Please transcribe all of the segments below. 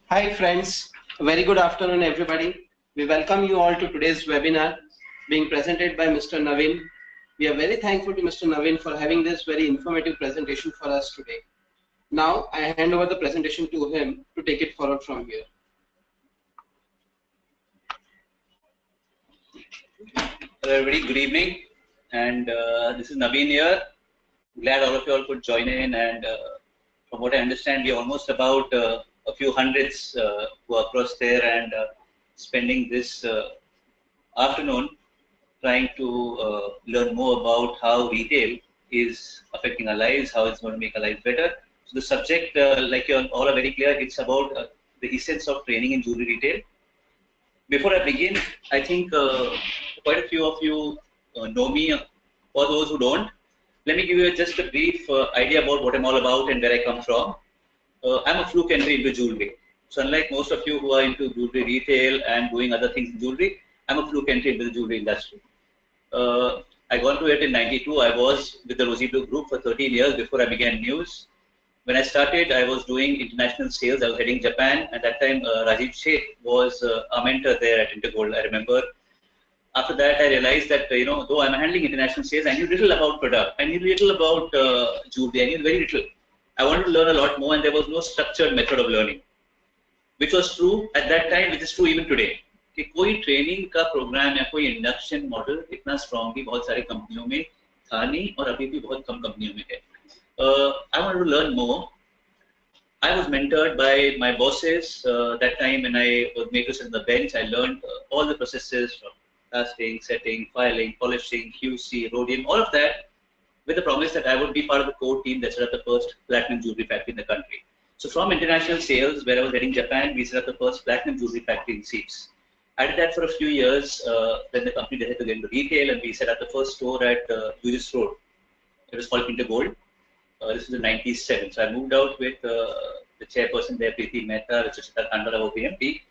Hi friends, very good afternoon everybody. We welcome you all to today's webinar being presented by Mr. Naveen. We are very thankful to Mr. Naveen for having this very informative presentation for us today. Now I hand over the presentation to him to take it forward from here. Hello everybody, good evening, and this is Naveen here. Glad all of you all could join in, and from what I understand, we are almost about a few hundreds who are across there and spending this afternoon trying to learn more about how retail is affecting our lives, how it's going to make our lives better. So the subject, like you all are very clear, it's about the essence of training in jewelry retail. Before I begin, I think quite a few of you know me. For those who don't, let me give you just a brief idea about what I'm all about and where I come from. I'm a fluke entry into jewelry. So unlike most of you who are into jewelry retail and doing other things in jewelry, I'm a fluke entry into the jewelry industry. I got into it in '92. I was with the Rosy Blue Group for 13 years before I began news. When I started, I was doing international sales. I was heading Japan. At that time, Rajiv Sheikh was a mentor there at Intergold. I remember. After that, I realized that though I'm handling international sales, I knew little about product. I knew little about jewelry. I knew very little. I wanted to learn a lot more, and there was no structured method of learning, which was true at that time, which is true even today. कि कोई training का programme या कोई induction model इतना strongly बहुत सारी कंपनियों में था नहीं और अभी भी बहुत कम कंपनियों में है. I wanted to learn more. I was mentored by my bosses that time when I was made to sit on the bench. I learned all the processes from casting, setting, filing, polishing, QC, rhodium, all of that, with the promise that I would be part of the core team that set up the first platinum jewelry factory in the country. So from international sales, where I was heading Japan, we set up the first platinum jewelry factory in Seeds. I did that for a few years. Then the company decided to get into retail, and we set up the first store at Regis Road. It was called Intergold. This was in '97. So I moved out with the chairperson there, Preeti Mehta, which is under our PMP,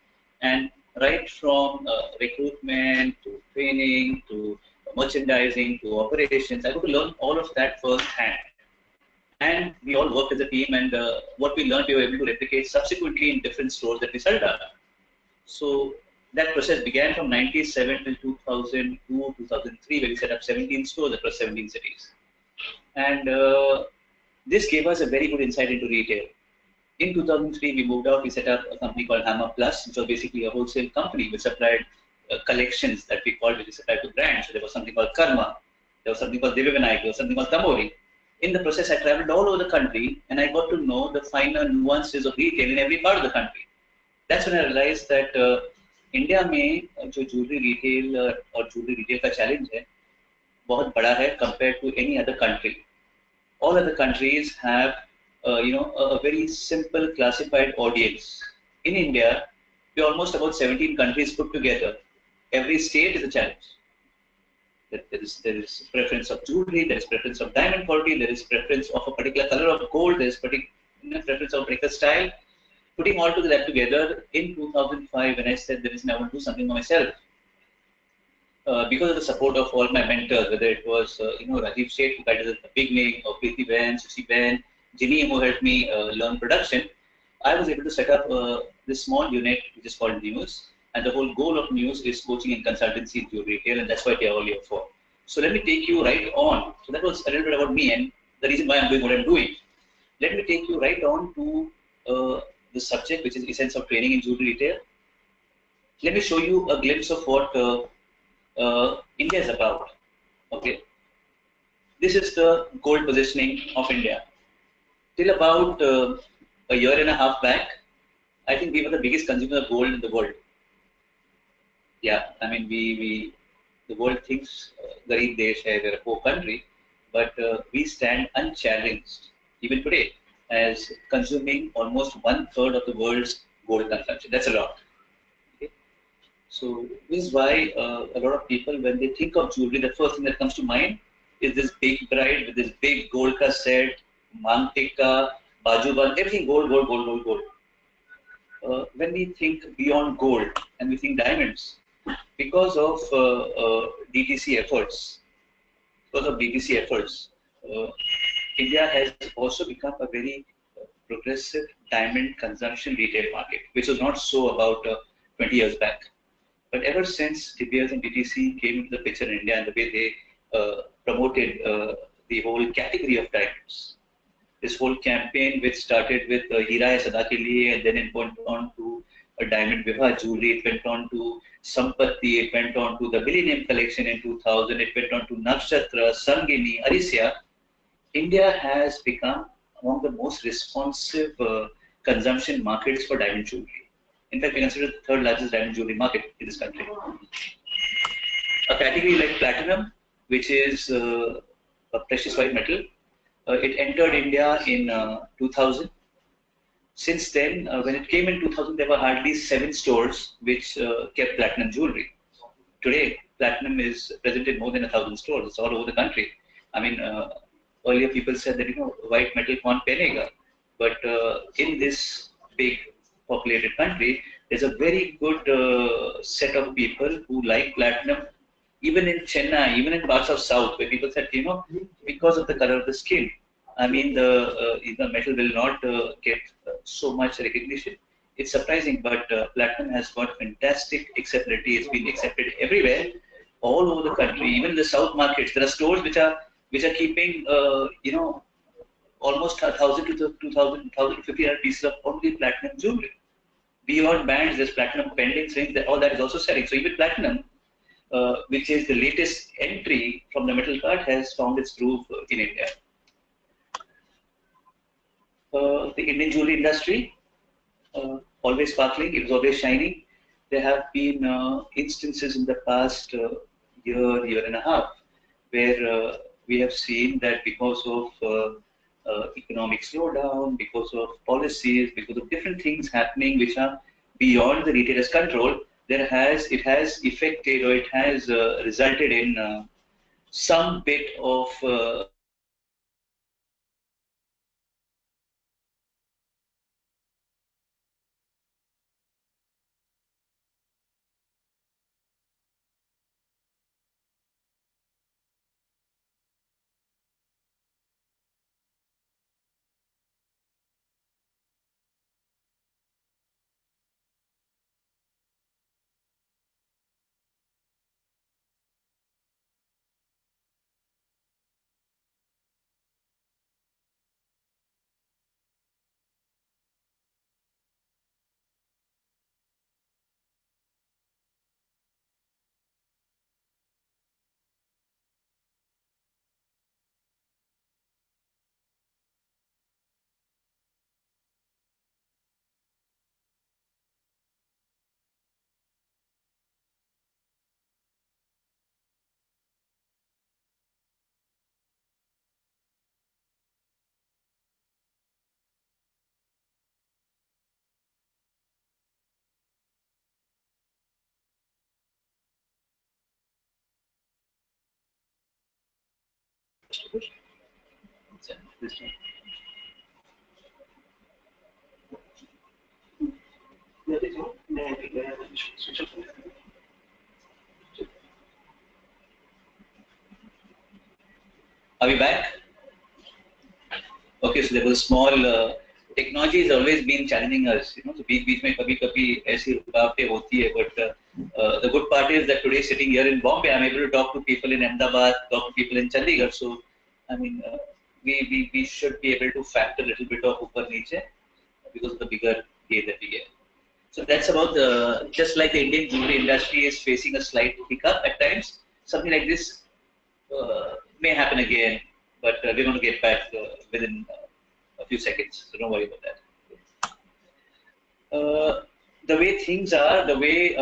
and right from recruitment to training to merchandising to operations, I got to learn all of that firsthand. And we all worked as a team, and what we learned, we were able to replicate subsequently in different stores that we started up. So that process began from '97 till 2002, 2003, where we set up 17 stores across 17 cities. And this gave us a very good insight into retail. In 2003, we moved out. We set up a company called Hammer Plus, which was basically a wholesale company which supplied collections that we called, which we supplied to brands. So there was something called Karma, there was something called Divivinayak, there was something called Tamori. In the process, I traveled all over the country, and I got to know the finer nuances of retail in every part of the country. That's when I realized that India में जो jewelry retail और jewelry retail का challenge है, बहुत बड़ा है compared to any other country. All other countries have a very simple classified audience. In India, we are almost about 17 countries put together. Every state is a challenge. There is preference of jewelry, there is preference of diamond quality, there is preference of a particular color of gold, there is preference of a particular style. Putting all that together in 2005, when I said I want to do something for myself, because of the support of all my mentors, whether it was Rajiv Sheikh, who guided us at the beginning, or Preeti Ben, Sushi Ben, Ginny, who helped me learn production, I was able to set up this small unit which is called News. And the whole goal of News is coaching and consultancy in jewelry retail, and that's what they are all here for. So let me take you right on. So that was a little bit about me and the reason why I'm doing what I'm doing. Let me take you right on to the subject, which is essence of training in jewelry retail. Let me show you a glimpse of what India is about. Okay, this is the gold positioning of India. Till about a year and a half back, I think we were the biggest consumer of gold in the world. Yeah, I mean, the world thinks Garib Desh hai, we're a poor country, but we stand unchallenged even today as consuming almost 1/3 of the world's gold consumption. That's a lot. Okay? So this is why a lot of people, when they think of jewelry, the first thing that comes to mind is this big bride with this big gold ka set, mang tikka, bajuban, everything gold, gold, gold, gold, gold. When we think beyond gold and we think diamonds, because of DTC efforts, India has also become a very progressive diamond consumption retail market, which was not so about 20 years back. But ever since De Beers and DTC came into the picture in India and the way they promoted the whole category of diamonds, this whole campaign which started with Hira Hai Sada Ke Liye, and then it went on to a Diamond Vivah jewelry, it went on to Sampatti, it went on to the Millennium Collection in 2000, it went on to Nakshatra, Sangini, Arisya. India has become among the most responsive consumption markets for diamond jewelry. In fact, we consider the third largest diamond jewelry market in this country. A category like platinum, which is a precious white metal, it entered India in 2000. Since then, when it came in 2000, there were hardly 7 stores which kept platinum jewelry. Today, platinum is present in more than 1,000 stores. It's all over the country. I mean, earlier people said that, white metal kaun pehenega. But in this big populated country, there's a very good set of people who like platinum. Even in Chennai, even in parts of South, where people said, because of the color of the skin, I mean, the metal will not get so much recognition. It's surprising, but platinum has got fantastic acceptability. It's been accepted everywhere, all over the country. Even in the South markets, there are stores which are keeping, almost 1,000 to 2,000, 1,500 pieces of only platinum jewelry. Beyond bands, there's platinum pendants, rings. All that is also selling. So even platinum, which is the latest entry from the metal card, has found its groove in India. The Indian jewelry industry, always sparkling, it was always shining. There have been instances in the past year and a half, where we have seen that because of economic slowdown, because of policies, because of different things happening which are beyond the retailer's control, it has affected, or it has resulted in some bit of Are we back? Okay, so there was a small technology has always been challenging us. So बीच में कभी ऐसी रुकावटें होती है. But the good part is that today, sitting here in Bombay, I'm able to talk to people in Ahmedabad, talk to people in Chandigarh. So, I mean, we should be able to factor a little bit of upper niche because of the bigger game that we get. So that's about just like the Indian jewelry industry is facing a slight hiccup at times. Something like this may happen again, but we're going to get back within a few seconds. So don't worry about that. The way things are, the way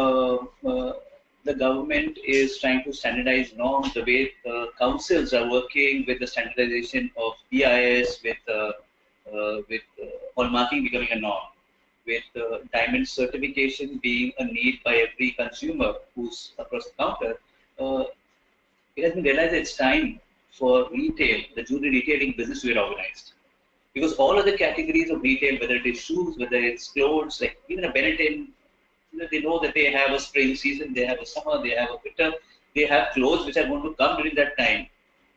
the government is trying to standardize norms, the way councils are working with the standardization of BIS, with hallmarking becoming a norm, with diamond certification being a need by every consumer who's across the counter, it has been realized that it's time for retail, the jewelry retailing business, to be organized. Because all other categories of retail, whether it is shoes, whether it's clothes, like even a Benetton, they know that they have a spring season, they have a summer, they have a winter, they have clothes which are going to come during that time.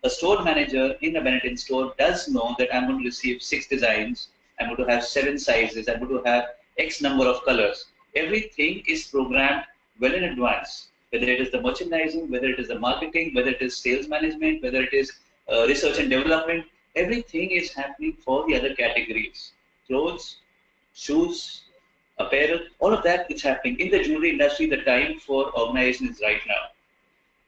A store manager in a Benetton store does know that I'm going to receive 6 designs, I'm going to have 7 sizes, I'm going to have X number of colors. Everything is programmed well in advance, whether it is the merchandising, whether it is the marketing, whether it is sales management, whether it is research and development. Everything is happening for the other categories. Clothes, shoes, apparel, all of that is happening. In the jewelry industry, the time for organization is right now.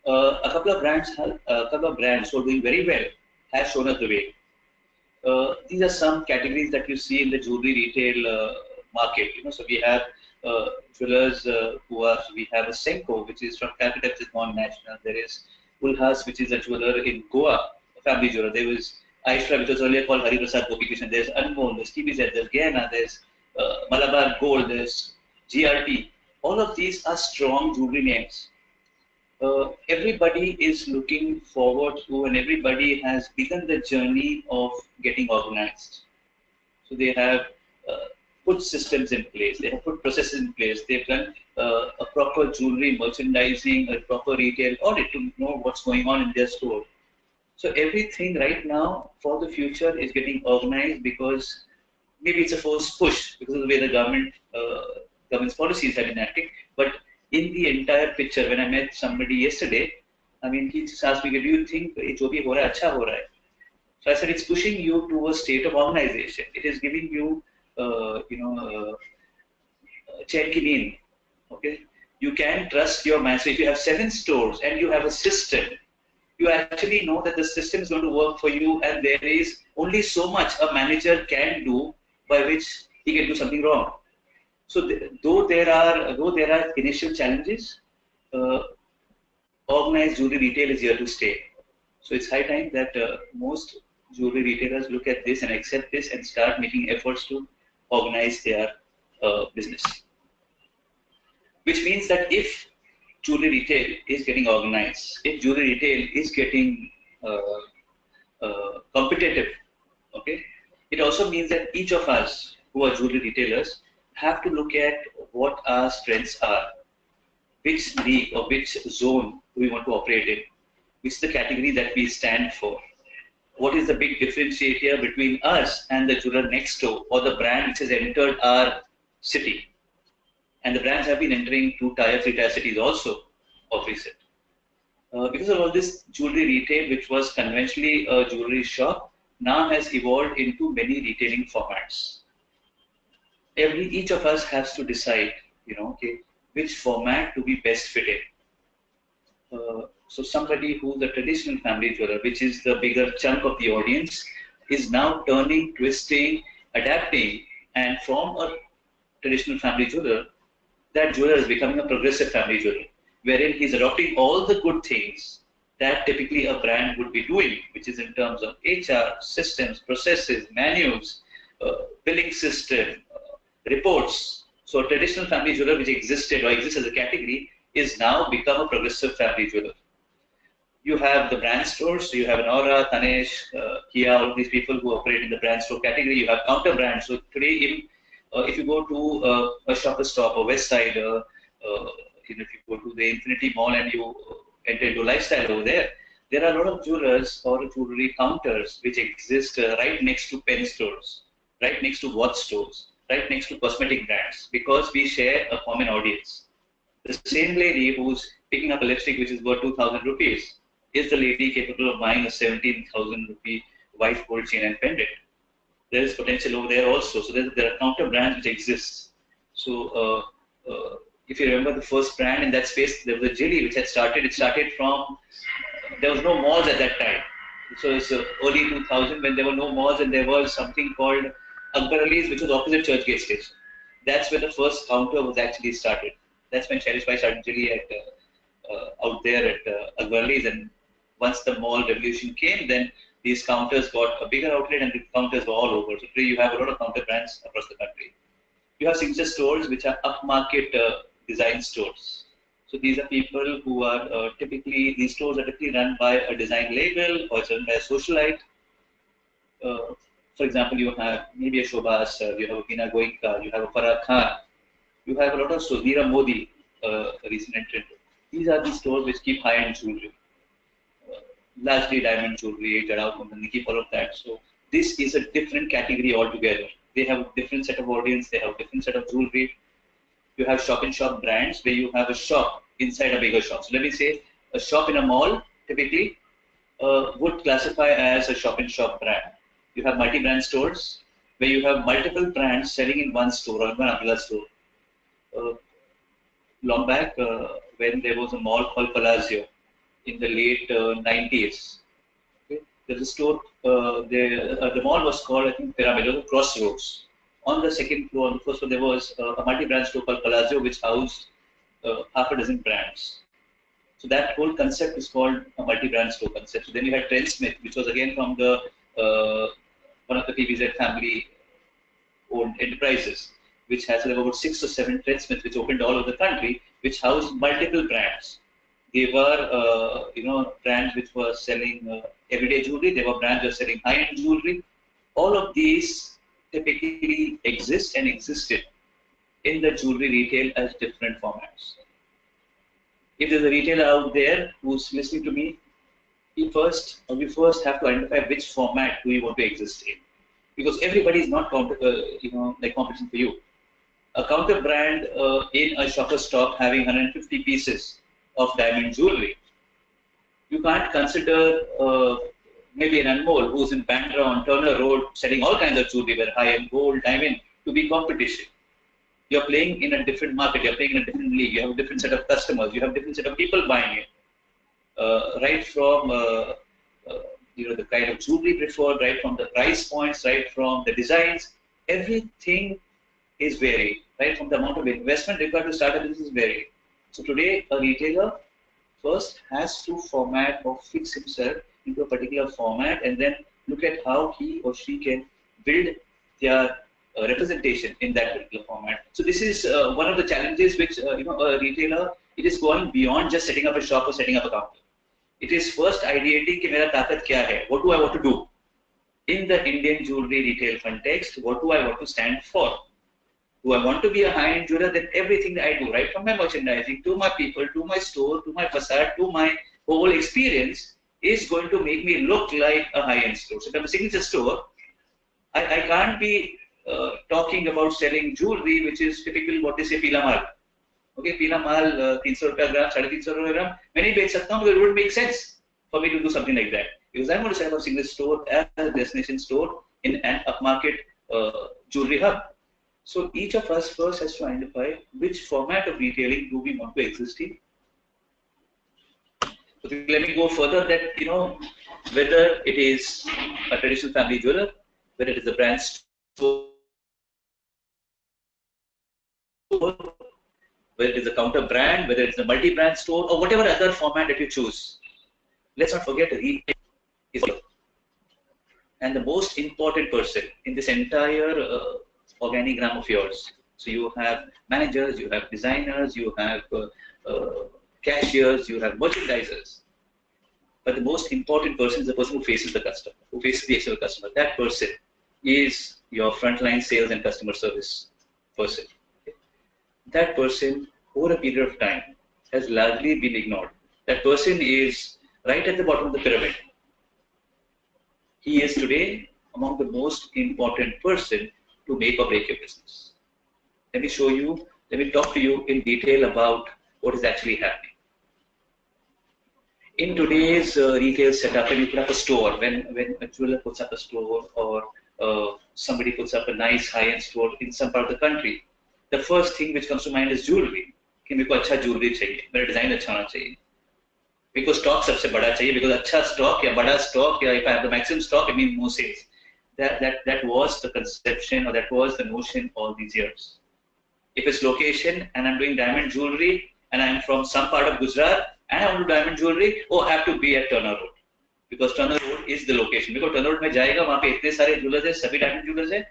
A couple of brands who are doing very well have shown us the way. These are some categories that you see in the jewelry retail market. So we have jewelers we have a Senko, which is from Calcutta, which is non-national. There is Ulhas, which is a jeweler in Goa, a family jeweler. There was Aishra, which was earlier called Hari Prasad Gopikrishnan. There's Anmol, there's TBZ, there's Gayana, there's Malabar Gold, there's GRT. All of these are strong jewelry names. Everybody is looking forward to, and everybody has begun the journey of getting organized. So they have put systems in place, they have put processes in place, they've done a proper jewelry merchandising, a proper retail audit to know what's going on in their store. So everything right now for the future is getting organized, because maybe it's a forced push because of the way the government's policies have been acting, but in the entire picture, when I met somebody yesterday, I mean, he just asked me, do you think jo bhi ho raha hai, acha ho raha hai? So I said, it's pushing you to a state of organization. It is giving you, chain ki neend. Okay, you can trust your man. So if you have 7 stores and you have a system, you actually know that the system is going to work for you, and there is only so much a manager can do by which he can do something wrong. So though there are initial challenges, organized jewelry retail is here to stay. So it's high time that most jewelry retailers look at this and accept this and start making efforts to organize their business. Which means that if jewelry retail is getting organized, if jewelry retail is getting competitive, okay, it also means that each of us who are jewelry retailers have to look at what our strengths are, which league or which zone do we want to operate in, which is the category that we stand for, what is the big differentiator between us and the jeweler next door or the brand which has entered our city. And the brands have been entering 2 tier, 3 tier cities also of recent. Because of all this, jewelry retail, which was conventionally a jewelry shop, now has evolved into many retailing formats. Each of us has to decide, which format to be best fitted. So somebody who's a traditional family jeweler, which is the bigger chunk of the audience, is now turning, twisting, adapting, and from a traditional family jeweler, that jeweler is becoming a progressive family jeweler, wherein he's adopting all the good things that typically a brand would be doing, which is in terms of HR, systems, processes, manuals, billing system, reports. So a traditional family jeweler which existed or exists as a category is now become a progressive family jeweler. You have the brand stores, so you have an Aura, Tanesh, Kia, all of these people who operate in the brand store category. You have counter brands. So today, if you go to a Shoppers Stop or West Side, if you go to the Infinity Mall and you enter into lifestyle over there, there are a lot of jewelers or jewelry counters which exist right next to pen stores, right next to watch stores, right next to cosmetic brands, because we share a common audience. The same lady who's picking up a lipstick which is worth 2,000 rupees is the lady capable of buying a 17,000 rupee white gold chain and pendant. There is potential over there also. So there are counter brands which exist. So if you remember the first brand in that space, there was a Jilly which had started. It started from, there was no malls at that time. So it's early 2000 when there were no malls and there was something called Akbar Ali's, which was opposite Churchgate Station. That's where the first counter was actually started. That's when Shailesh Bhai started Jilly at out there at Akbar Ali's, and once the mall revolution came, then these counters got a bigger outlet and the counters were all over. So today you have a lot of counter brands across the country. You have signature stores which are upmarket design stores. So these are people who are typically, these stores are typically run by a design label or run by a socialite. For example, you have maybe a Shobha Asar, you have a Veena Goenka, you have a Farah Khan, you have a lot of stores, Neera Modi, a recent entrant. These are the stores which keep high-end jewelry. largely diamond jewelry, Jadao Company, keep all of that. So this is a different category altogether. They have a different set of audience. They have a different set of jewelry. You have shop-in-shop brands where you have a shop inside a bigger shop. So let me say a shop in a mall typically would classify as a shop-in-shop brand. You have multi-brand stores where you have multiple brands selling in one store or one umbrella store. Long back, when there was a mall called Palazzo in the late 90s, okay, there's a store, the mall was called, I think, Pyramid, Crossroads. On the second floor, on the first floor, there was a multi-brand store called Palazzo, which housed half a dozen brands. So that whole concept is called a multi-brand store concept. So then you had Trent Smith, which was again from the one of the PVZ family-owned enterprises, which has about 6 or 7 Trent Smith, which opened all over the country, which housed multiple brands. They were, brands which were selling everyday jewelry. They were brands which were selling high-end jewelry. All of these typically exist and existed in the jewelry retail as different formats. If there's a retailer out there who's listening to me, we first have to identify which format do we want to exist in, because everybody is not competition for you. A counter brand in a shopper's stock having 150 pieces of diamond jewelry, you can't consider maybe an Anmol who's in Bandra on Turner Road selling all kinds of jewelry, where high-end gold, diamond, to be competition. You're playing in a different market, you're playing in a different league, you have a different set of customers, you have a different set of people buying it. Right from the kind of jewelry preferred, right from the price points, right from the designs, everything is varied, right from the amount of investment required to start a business is varied. So today, a retailer first has to format or fix himself into a particular format, and then look at how he or she can build their representation in that particular format. So this is one of the challenges which a retailer, it is going beyond just setting up a shop or setting up a counter. It is first ideating कि मेरा ताकत क्या है, what do I want to do in the Indian jewelry retail context, what do I want to stand for. Do I want to be a high-end jeweler? Then everything that I do, right from my merchandising to my people, to my store, to my facade, to my whole experience, is going to make me look like a high-end store. So if I'm a signature store, I can't be talking about selling jewelry, which is typically what they say, pila mal. Okay, pila mal, 300 rupees gram, 350 gram. Many bake sakta hu, but it wouldn't make sense for me to do something like that, because I'm going to set up a single store as a destination store in an upmarket jewelry hub. So each of us first has to identify which format of retailing do we want to exist in. So let me go further that, whether it is a traditional family jeweler, whether it is a brand store, whether it is a counter brand, whether it's a multi-brand store, or whatever other format that you choose. Let's not forget retail is and the most important person in this entire organigram of yours. So you have managers, you have designers, you have cashiers, you have merchandisers. But the most important person is the person who faces the customer, who faces the actual customer. That person is your frontline sales and customer service person. That person, over a period of time, has largely been ignored. That person is right at the bottom of the pyramid. He is today among the most important person to make or break your business. Let me show you, let me talk to you in detail about what is actually happening. In today's retail setup, when you put up a store, when a jeweler puts up a store or somebody puts up a nice high-end store in some part of the country, the first thing which comes to mind is jewelry. कि मेरे को अच्छा jewelry चाहिए, मेरा design अच्छा होना चाहिए. Because stock सबसे बड़ा चाहिए, because अच्छा stock या बड़ा stock या if I have the maximum stock, it means more sales. That was the conception, or that was the notion all these years. If it's location and I'm doing diamond jewelry and I'm from some part of Gujarat and I want to do diamond jewelry, I have to be at Turner Road, because Turner Road is the location. Because Turner Road में जाएगा, वहाँ पे इतने सारे jewelers हैं, सभी diamond jewelers हैं,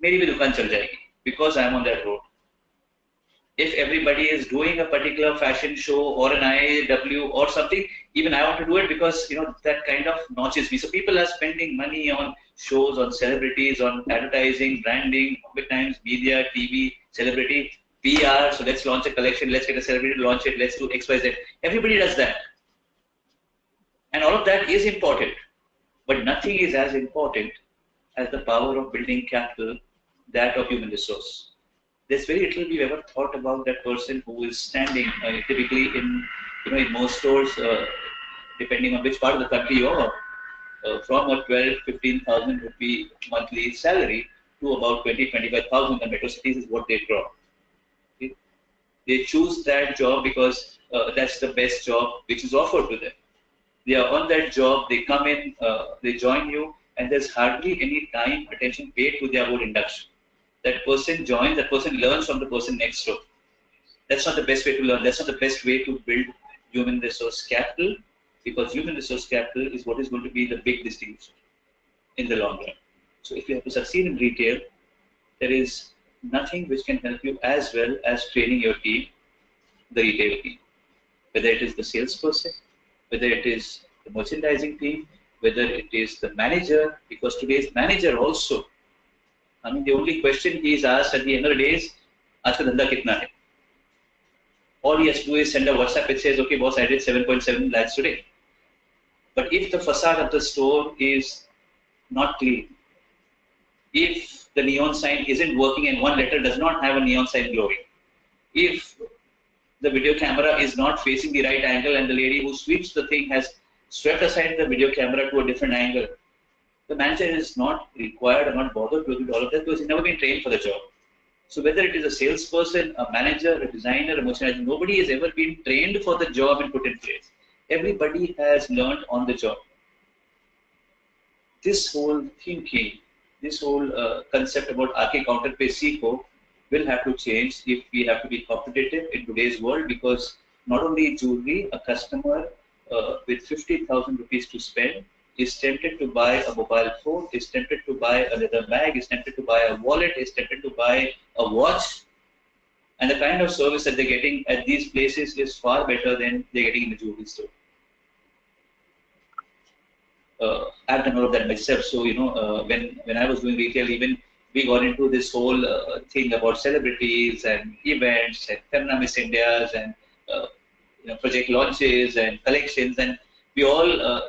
मेरी भी दुकान चल जाएगी, because I am on that road. If everybody is doing a particular fashion show or an IAW or something, even I want to do it because that kind of notches me. So people are spending money on shows, on celebrities, on advertising, branding, big times, media, TV, celebrity, PR. So let's launch a collection, let's get a celebrity to launch it, let's do XYZ. Everybody does that. And all of that is important, but nothing is as important as the power of building capital, that of human resource. There's very little we've ever thought about that person who is standing typically in most stores, depending on which part of the country you are, from a 12-15,000 rupee monthly salary to about 20-25,000. The metro cities is what they draw. Okay? They choose that job because that's the best job which is offered to them. They are on that job, they come in, they join you, and there's hardly any time, attention paid to their own induction. That person joins, that person learns from the person next door. That's not the best way to learn. That's not the best way to build human resource capital, because human resource capital is what is going to be the big distinction in the long run. So if you have to succeed in retail, there is nothing which can help you as well as training your team, the retail team. Whether it is the salesperson, whether it is the merchandising team, whether it is the manager, because today's manager also, I mean, the only question he is asked at the end of the day is, "Aaj ka dhanda kitna hai?" All he has to do is send a WhatsApp which says, "Okay, boss, I did 7.7 lakhs today." But if the facade of the store is not clean, if the neon sign isn't working and one letter does not have a neon sign glowing, if the video camera is not facing the right angle and the lady who sweeps the thing has swept aside the video camera to a different angle, the manager is not required or not bothered to do all of that because he's never been trained for the job. So whether it is a salesperson, a manager, a designer, a merchandiser, nobody has ever been trained for the job and put in place. Everybody has learned on the job. This whole thinking, this whole concept about aake counter pe seekho will have to change if we have to be competitive in today's world, because not only jewelry, a customer with 50,000 rupees to spend is tempted to buy a mobile phone, is tempted to buy a leather bag, is tempted to buy a wallet, is tempted to buy a watch. And the kind of service that they're getting at these places is far better than they're getting in the jewelry store. I've done all of that myself. So, when I was doing retail, even we got into this whole thing about celebrities and events and Femina Miss Indias and project launches and collections, and we all,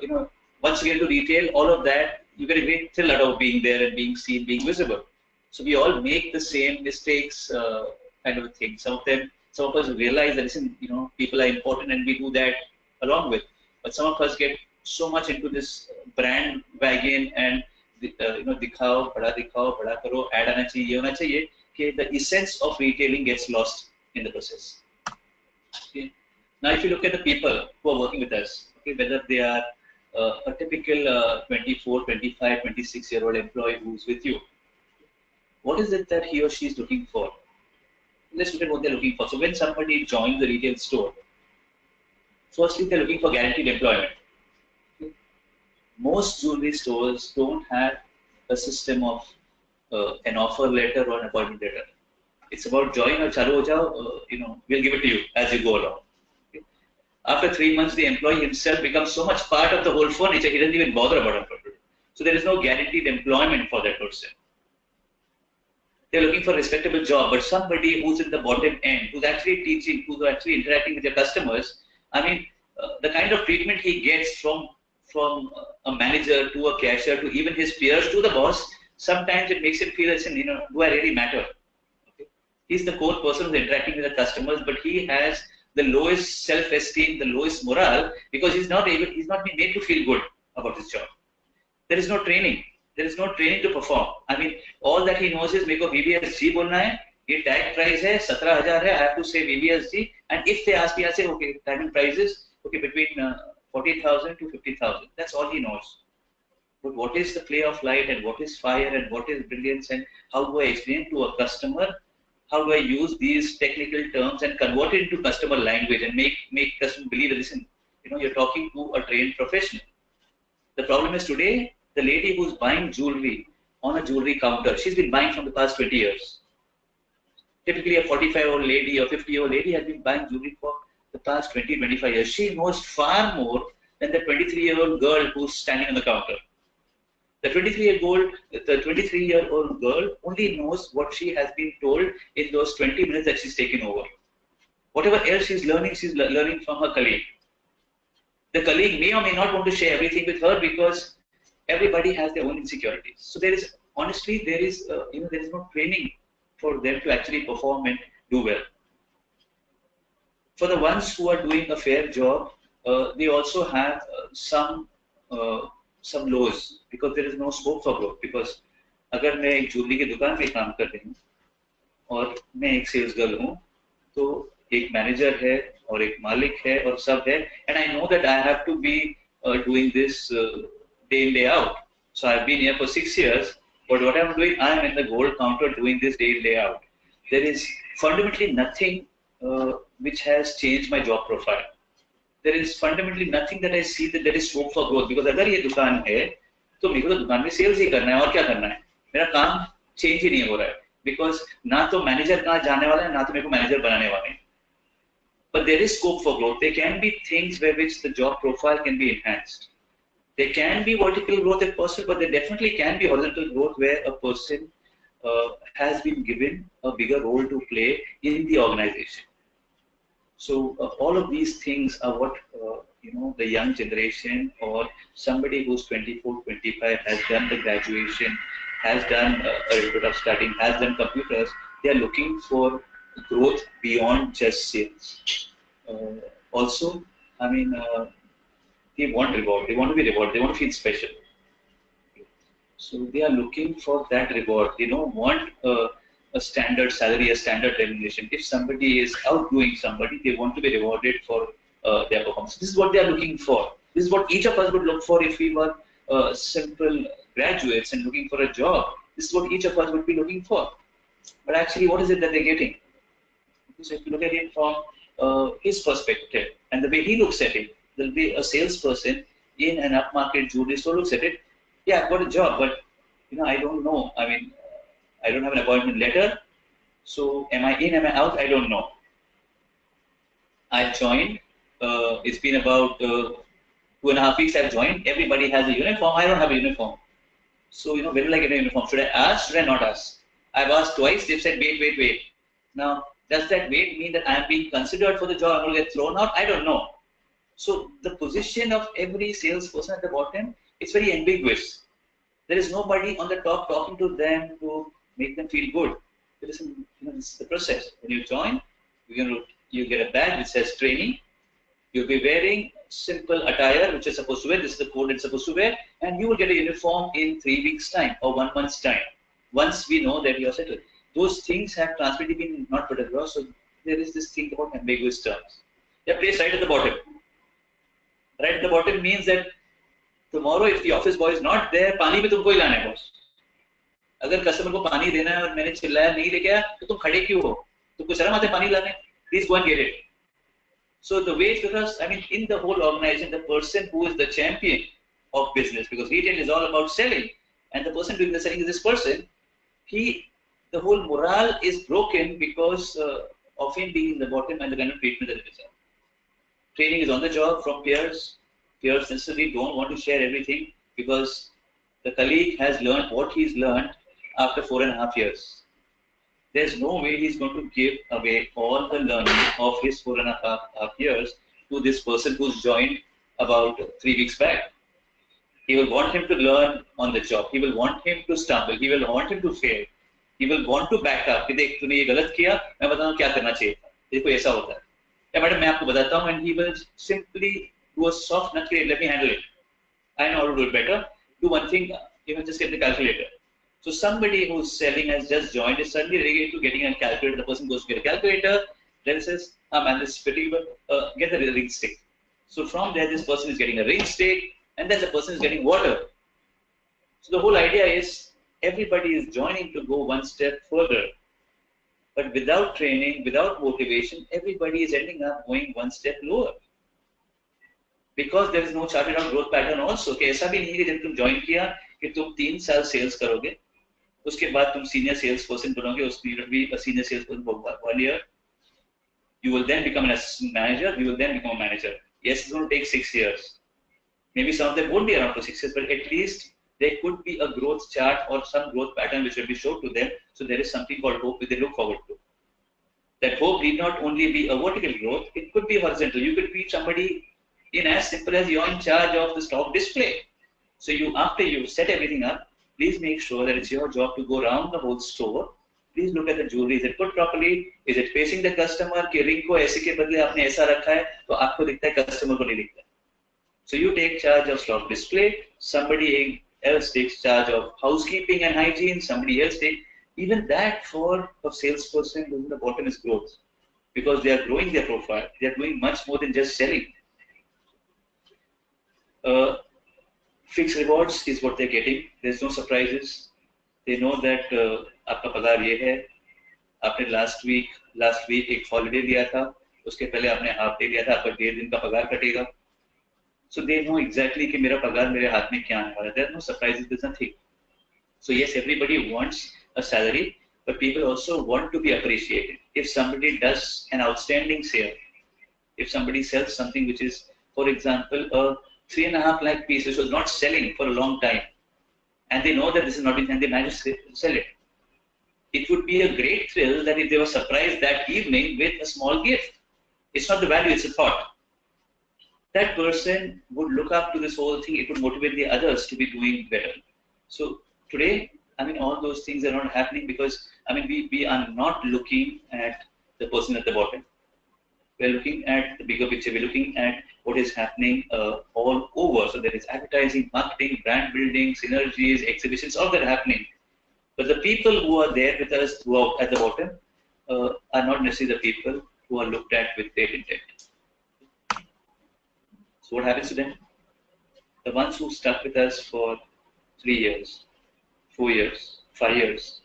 once you get into retail, all of that, you get a great thrill out of being there and being seen, being visible. So we all make the same mistakes, kind of a thing. Some of us realize that, listen, people are important and we do that along with. But some of us get so much into this brand wagon and dikhao, bada karo, ad aana chahiye, ye hona chahiye, कि the essence of retailing gets lost in the process. Okay. Now, if you look at the people who are working with us, okay, whether they are a typical 24, 25, 26-year-old employee who's with you, what is it that he or she is looking for? Let's look at what they're looking for. So when somebody joins the retail store, firstly, they're looking for guaranteed employment. Okay. Most jewelry stores don't have a system of an offer letter or an appointment letter. It's about join or chalu ho jao, we'll give it to you as you go along. Okay. After 3 months, the employee himself becomes so much part of the whole furniture, he doesn't even bother about it. So there is no guaranteed employment for that person. They're looking for a respectable job, but somebody who's in the bottom end, who's actually teaching, who's actually interacting with their customers, I mean, the kind of treatment he gets from a manager to a cashier to even his peers to the boss, sometimes it makes him feel, listen, do I really matter? Okay. He's the core person who's interacting with the customers, but he has the lowest self-esteem, the lowest morale, because he's not been made to feel good about his job. There is no training. There is no training to perform. I mean, all that he knows is, meko VBSG bolna hai, ye tag price hai, 17,000 hai, I have to say VBSG, and if they ask me, I say, okay, diamond price is, okay, between 40,000 to 50,000. That's all he knows. But what is the play of light and what is fire and what is brilliance and how do I explain to a customer? How do I use these technical terms and convert it into customer language and make customer believe that, listen, you're talking to a trained professional. The problem is today, the lady who's buying jewelry on a jewelry counter, she's been buying from the past 20 years. Typically, a 45-year-old lady or 50-year-old lady has been buying jewelry for the past 20, 25 years. She knows far more than the 23-year-old girl who's standing on the counter. The 23-year-old girl only knows what she has been told in those 20 minutes that she's taken over. Whatever else she's learning from her colleague. The colleague may or may not want to share everything with her because everybody has their own insecurities. So there is, honestly, there is no training for them to actually perform and do well. For the ones who are doing a fair job, they also have some lows because there is no scope for growth. Because अगर मैं एक jewellery की दुकान में काम कर रही हूँ और मैं एक सेल्स गर्ल हूँ, तो एक मैनेजर है और एक मालिक है और सब है, and I know that I have to be doing this day in day out. So I've been here for 6 years, but what I'm doing, I am in the gold counter doing this day in day out. There is fundamentally nothing which has changed my job profile. There is fundamentally nothing that I see that there is scope for growth. Because अगर ये दुकान है, तो मेरे को तो दुकान में सेल्स ही करना है और क्या करना है? मेरा काम चेंज ही नहीं हो रहा है. Because ना तो मैनेजर कहाँ जाने वाला है, ना तो मेरे को मैनेजर बनाने वाले हैं. But there is scope for growth. There can be things where which the job profile can be enhanced. There can be vertical growth if possible, but there definitely can be horizontal growth where a person has been given a bigger role to play in the organization. So all of these things are what the young generation or somebody who's 24, 25 has done the graduation, has done a little bit of studying, has done computers. They are looking for growth beyond just sales. Also, I mean, they want reward. They want to be rewarded. They want to feel special. So they are looking for that reward. They don't want a standard salary, a standard remuneration. If somebody is outdoing somebody, they want to be rewarded for their performance. This is what they are looking for. This is what each of us would look for if we were simple graduates and looking for a job. This is what each of us would be looking for. But actually, what is it that they're getting? So if you look at it from his perspective and the way he looks at it, there'll be a salesperson in an upmarket jewelry store looks at it. Yeah, I've got a job, but I don't know. I mean, I don't have an appointment letter. So am I in? Am I out? I don't know. I joined. It's been about 2.5 weeks. I've joined. Everybody has a uniform. I don't have a uniform. So when will I get a uniform? Should I ask? Should I not ask? I've asked twice. They've said wait. Now, does that wait mean that I'm being considered for the job? I'm going to get thrown out? I don't know. So the position of every salesperson at the bottom is very ambiguous. There is nobody on the top talking to them to make them feel good. This is the process. When you join, you get a badge which says trainee. You'll be wearing simple attire which is supposed to wear. This is the code it's supposed to wear, and you will get a uniform in 3 weeks' time or 1 month's time. Once we know that you are settled, those things have transparently been not put across. So there is this thing about ambiguous terms. They are placed right at the bottom. Right at the bottom means that tomorrow, if the office boy is not there, पानी भी तुमको ही लाना है boss. अगर customer को पानी देना है और मैंने चिल्लाया नहीं लेके आया, तो तुम खड़े क्यों हो? तुमको शर्म आते पानी लाने? Please go and get it. So the way because in the whole organization, the person who is the champion of business, because retail is all about selling, and the person doing the selling is this person. The whole morale is broken because of him being in the bottom and the kind of treatment that it is. Training is on the job from peers. Peers necessarily don't want to share everything because the colleague has learned what he's learned after 4.5 years. There's no way he's going to give away all the learning of his 4.5 years to this person who's joined about 3 weeks back. He will want him to learn on the job. He will want him to stumble. He will want him to fail. He will want to back up. कि देख तूने ये गलत किया, मैं बताऊँ क्या करना चाहिए था. देखो ऐसा होता है. या मैडम मैं आपको बताता हूँ, and he will simply do a soft nut, let me handle it. I know how to do it better. Do one thing, just get the calculator. So somebody who's selling has just joined is suddenly ready to getting a calculator. The person goes to get a calculator, then says, man, this is pretty good. Get the ring stick. So from there, this person is getting a ring stick, and then the person is getting water. So the whole idea is everybody is joining to go one step further. But without training, without motivation, everybody is ending up going one step lower. Because there is no charted out growth pattern also. कि ऐसा भी नहीं है कि जब तुम join किया कि तुम 3 साल sales करोगे, उसके बाद तुम senior sales person बनोगे, उसमें you will be a senior sales person for 1 year. You will then become an assistant manager. You will then become a manager. Yes, it's going to take 6 years. Maybe some of them won't be around for 6 years, but at least there could be a growth chart or some growth pattern which will be shown to them. So there is something called hope which they look forward to. That hope need not only be a vertical growth, it could be horizontal. You could be somebody in as simple as you're in charge of the stock display. So you, after you set everything up, please make sure that it's your job to go around the whole store. Please look at the jewelry. Is it put properly? Is it facing the customer? कि ring को ऐसे के बदले आपने ऐसा रखा है तो आपको दिखता है, customer को नहीं दिखता. So you take charge of stock display. Somebody else takes charge of housekeeping and hygiene. Somebody else takes, even that for a salesperson who the bottom is growth, because they are growing their profile. They are doing much more than just selling. Fixed rewards is what they're getting. There's no surprises. They know that आपका पगार ये है. आपने last week एक holiday लिया था. उसके पहले आपने half day लिया था. आपका 1.5 दिन का पगार कटेगा. So they know exactly कि मेरा पगार मेरे हाथ में क्या आने वाला है. There's no surprises. There's nothing. So yes, everybody wants a salary, but people also want to be appreciated. If somebody does an outstanding sale, if somebody sells something which is, for example, a 3.5 lakh piece which was not selling for a long time, and they know that this is not in, and they manage to sell it. It would be a great thrill that if they were surprised that evening with a small gift. It's not the value, it's a thought. That person would look up to this whole thing. It would motivate the others to be doing better. So today, I mean, all those things are not happening because, I mean, we are not looking at the person at the bottom. We're looking at the bigger picture. We're looking at what is happening all over. So there is advertising, marketing, brand building, synergies, exhibitions, all that happening. But the people who are there with us, who are at the bottom, are not necessarily the people who are looked at with their intent. So what happens to them? The ones who stuck with us for 3 years, 4 years, 5 years,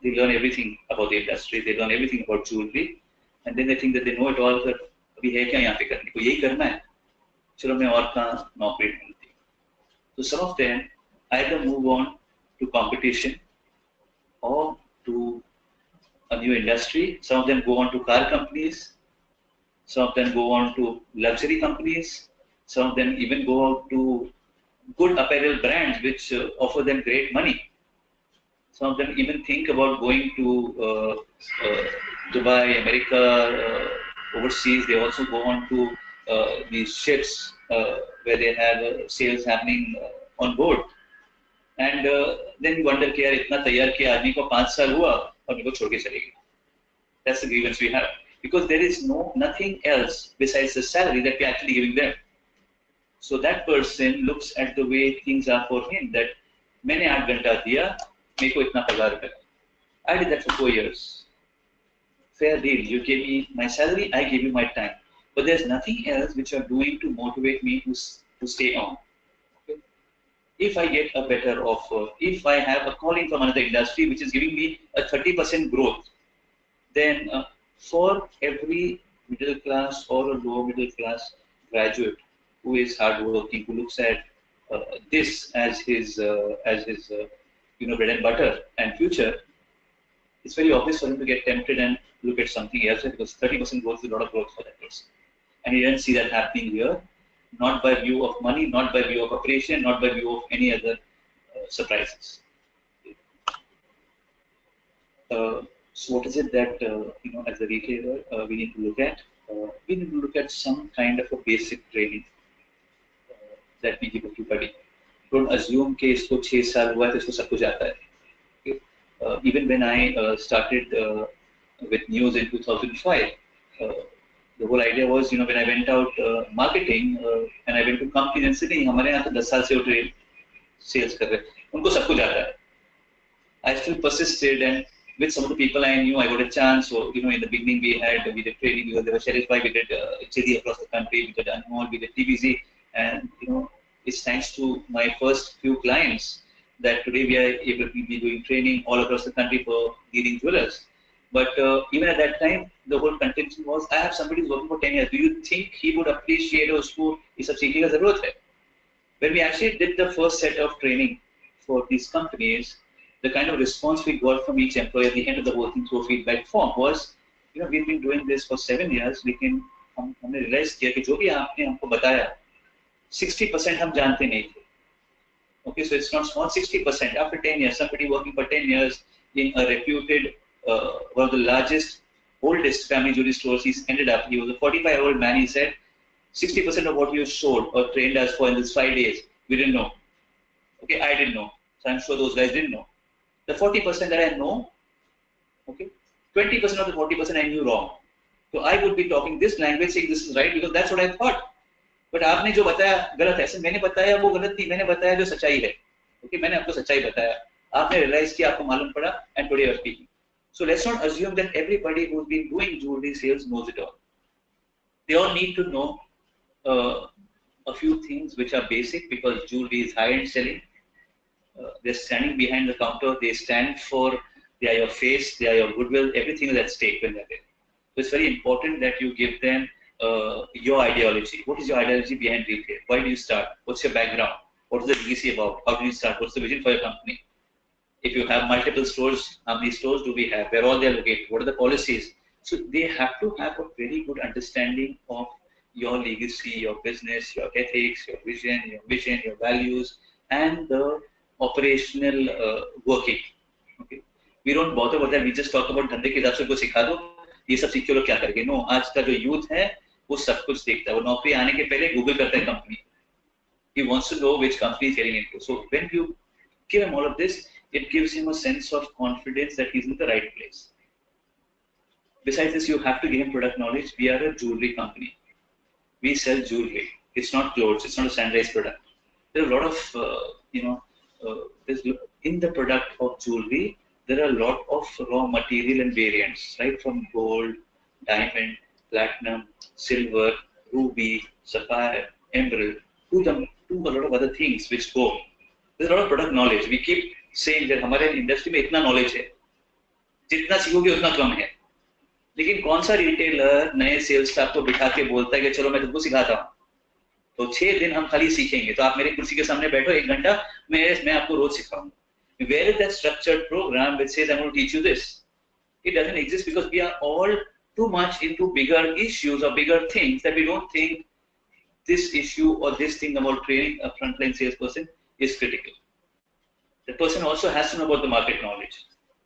they learn everything about the industry. They learn everything about jewelry. And then they think that they know it all. That अभी है क्या यहाँ पे करने को, यही करना है, चलो मैं और कहाँ नौकरी ढूंढती. So some of them either move on to competition or to a new industry. Some of them go on to car companies. Some of them go on to luxury companies. Some of them even go out to good apparel brands which offer them great money. Some of them even think about going to Dubai, America, overseas. They also go on to these ships where they have sales happening on board. And then you wonder कि यार इतना तैयार किया आदमी को 5 साल हुआ और उनको छोड़ के चले गए. That's the grievance we have, because there is nothing else besides the salary that we are actually giving them. So that person looks at the way things are for him, that मैंने 8 घंटा दिया, मेरे को इतना पगार मिला. I did that for 4 years. Fair deal. You gave me my salary, I gave you my time. But there's nothing else which you are doing to motivate me to stay on. Okay? If I get a better offer, if I have a calling from another industry which is giving me a 30% growth, then for every middle class or a lower middle class graduate who is hardworking, who looks at this as his bread and butter and future, it's very obvious for him to get tempted and look at something else, because 30% growth is a lot of growth for that person. And he doesn't see that happening here, not by view of money, not by view of appreciation, not by view of any other surprises. So what is it that, as a retailer, we need to look at? We need to look at some kind of a basic training that we give everybody. Don't assume कि इसको 6 साल हुआ है तो इसको सब कुछ आता है. Okay? Even when I started with news in 2005, the whole idea was, when I went out marketing and I went to companies and said, नहीं हमारे यहाँ तो 10 साल से वो ट्रेड सेल्स कर रहे हैं, उनको सब कुछ आता है. I still persisted, and with some of the people I knew, I got a chance. So, in the beginning we did training because there was Sheriff Bhai, we did JD across the country, we did Anmol, we did TBZ, and it's thanks to my first few clients that today we are able to be doing training all across the country for leading jewelers. But even at that time, the whole contention was, I have somebody who's working for 10 years. Do you think he would appreciate उसको ये सब सीखने का जरूरत है? When we actually did the first set of training for these companies, the kind of response we got from each employee at the end of the whole thing through a feedback form was, we've been doing this for 7 years, लेकिन हमने realize किया कि जो भी आपने हमको बताया, 60% हम जानते नहीं थे. Okay, so it's not small, 60%. After 10 years, somebody working for 10 years in a reputed, one of the largest, oldest family jewelry stores, he was a 45-year-old man, he said, 60% of what you showed or trained us for in these 5 days, we didn't know. Okay, I didn't know. So I'm sure those guys didn't know. The 40% that I know, okay, 20% of the 40% I knew wrong. So I would be talking this language saying this is right because that's what I thought. But आपने जो बताया गलत है, ऐसे मैंने बताया वो गलत नहीं, मैंने बताया जो सच्चाई है. Okay, मैंने आपको सच्चाई बताया. आपने realize किया, आपको मालूम पड़ा, and today you are speaking. So let's not assume that everybody who's been doing jewelry sales knows it all. They all need to know a few things which are basic because jewelry is high-end selling. They're standing behind the counter. They stand for, they are your face, they are your goodwill. Everything is at stake when they're there. So it's very important that you give them your ideology. What is your ideology behind retail? Why do you start? What's your background? What is the legacy about? How do you start? What's the vision for your company? If you have multiple stores, how many stores do we have? Where all they are located? What are the policies? So they have to have a very good understanding of your legacy, your business, your ethics, your vision, your values, and the operational working. Okay, we don't bother about that. We just talk about धंधे के हिसाब से उनको सिखा दो, ये सब सीख के लोग क्या करेंगे? No, आज का जो youth है, वो सब कुछ देखता है. वो नौकरी आने के पहले Google करता है company. He wants to know which company is getting into. So when you give him all of this, it gives him a sense of confidence that he's in the right place. Besides this, you have to give him product knowledge. We are a jewelry company. We sell jewelry. It's not clothes. It's not a standardized product. There are a lot of, in the product of jewelry, there are a lot of raw material and variants, right? From gold, diamond, platinum, silver, ruby, sapphire, emerald, to a lot of other things which go. There's a lot of product knowledge. We keep saying that हमारे industry में इतना knowledge है, जितना सीखोगे उतना कम है. लेकिन कौन सा रिटेलर नए सेल्स स्टाफ को बिठा के बोलता है कि चलो मैं तुमको सिखाता हूँ, तो 6 दिन हम खाली सीखेंगे, तो आप मेरे कुर्सी के सामने बैठो 1 घंटा, मैं आपको रोज सिखाऊंगा. Where is that structured program which says I'm going to teach you this? It doesn't exist because we are all too much into bigger issues or bigger things that we don't think this issue or this thing about training a frontline salesperson is critical. The person also has to know about the market knowledge.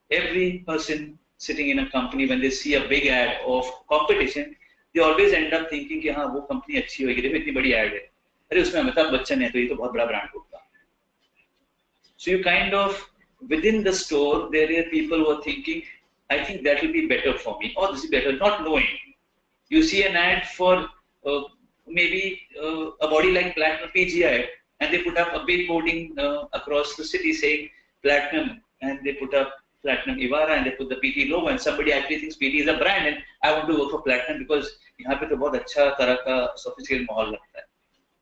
Every person sitting in a company, when they see a big ad of competition, they always end up thinking कि हाँ वो company अच्छी होगी, देखो इतनी बड़ी ad है, अरे उसमें अमिताभ बच्चन है तो ये तो बहुत बड़ा ब्रांड होगा. So you kind of, within the store, there are people who are thinking, I think that will be better for me, or this is better, not knowing. You see an ad for maybe a body like Platinum PGI, and they put up a big hoarding across the city saying Platinum, and they put up Platinum Ivara, and they put the PT logo, and somebody actually thinks PT is a brand, and I want to work for Platinum because यहाँ पे तो बहुत अच्छा तरह का sophisticated माहौल लगता है.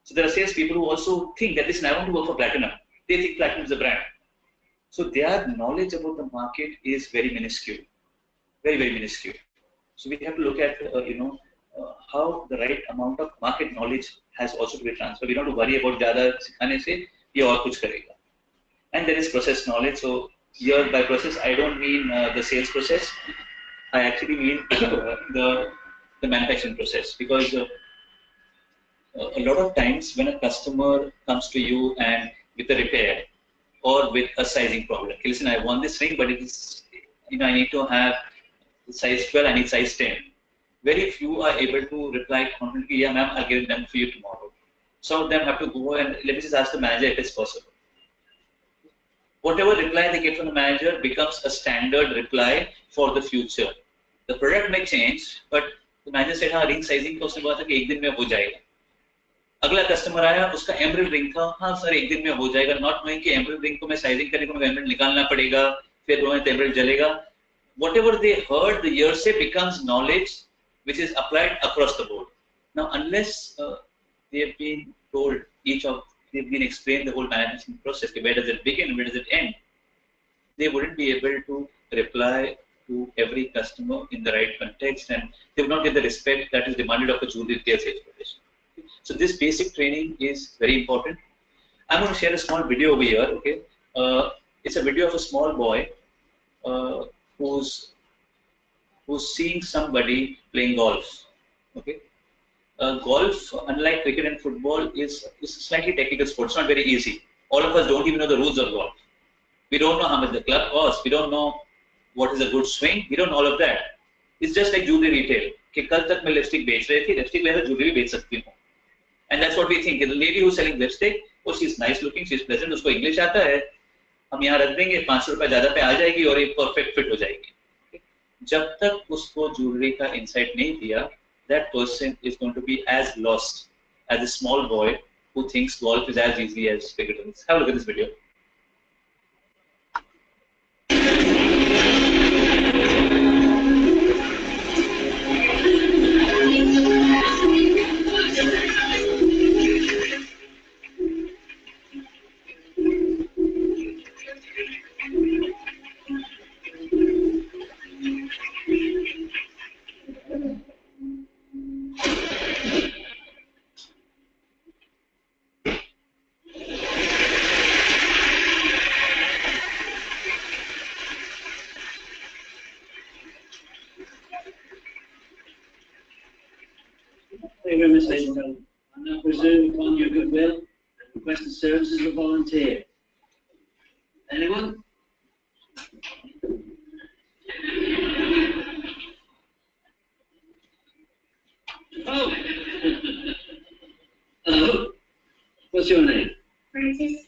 So there are sales people who also think that listen, I want to work for Platinum. They think Platinum is a brand. So their knowledge about the market is very minuscule, very, very minuscule. So we have to look at, how the right amount of market knowledge has also to be transferred. We don't have to worry about ज़्यादा सिखाने से ये और कुछ करेगा. And there is process knowledge. So here by process, I don't mean the sales process. I actually mean the manufacturing process, because a lot of times when a customer comes to you and with a repair or with a sizing problem, okay, listen, I want this ring, but it is, I need to have size 12, I need size 10. Very few are able to reply confidently, yeah, ma'am, I'll get it done for you tomorrow. Some of them have to go and let me just ask the manager if it's possible. Whatever reply they get from the manager becomes a standard reply for the future. The product may change, but the manager said, हाँ, ring sizing तो उसने बोला था कि 1 दिन में हो जाएगा. अगला कस्टमर आया, उसका एमरल्ड रिंग था, हाँ सर 1 दिन में हो जाएगा. नॉट नोइंग कि एमरल्ड रिंग को मैं साइजिंग करने को मैं एमरल्ड निकालना पड़ेगा, फिर वो एमरल्ड जलेगा. Whatever they heard, the hearsay becomes knowledge which is applied across the board. Now, unless they have been told, they've been explained the whole management process, where does it begin, where does it end, they wouldn't be able to reply to every customer in the right context, and they would not get the respect that is demanded of a jewelry retail sales professional. So this basic training is very important. I'm going to share a small video over here. Okay, it's a video of a small boy who's seeing somebody playing golf. Okay, golf, unlike cricket and football, is a slightly technical sport. It's not very easy. All of us don't even know the rules of golf. We don't know how much the club costs. We don't know what is a good swing. We don't know all of that. It's just like jewelry retail. कि कल तक मैं lipstick बेच रही थी, lipstick लेकर jewellery बेच सकती हूँ. And that's what we think. The lady who's selling lipstick, oh, she's nice looking, she's pleasant, usko English aata hai, हम यहाँ रख देंगे, 500 रुपए ज़्यादा पे आ जाएगी और एक perfect fit हो जाएगी. जब तक उसको jewelry का insight नहीं दिया, that person is going to be as lost as a small boy who thinks golf is as easy as cricket is. Have a look at this video. Ladies and gentlemen, I now presume upon your goodwill and request the services of a volunteer. Anyone? Oh! Hello. What's your name? Francis.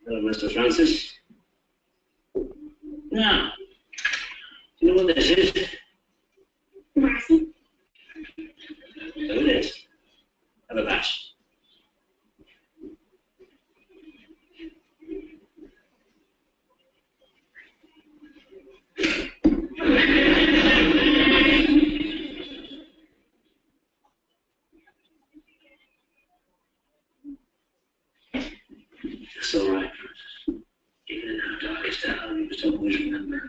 Hello, Mr. Francis. Now, do you know what this is? Marcy. So it is. Have a batch. It's all right, Francis. Even in our darkest hour, you must always remember,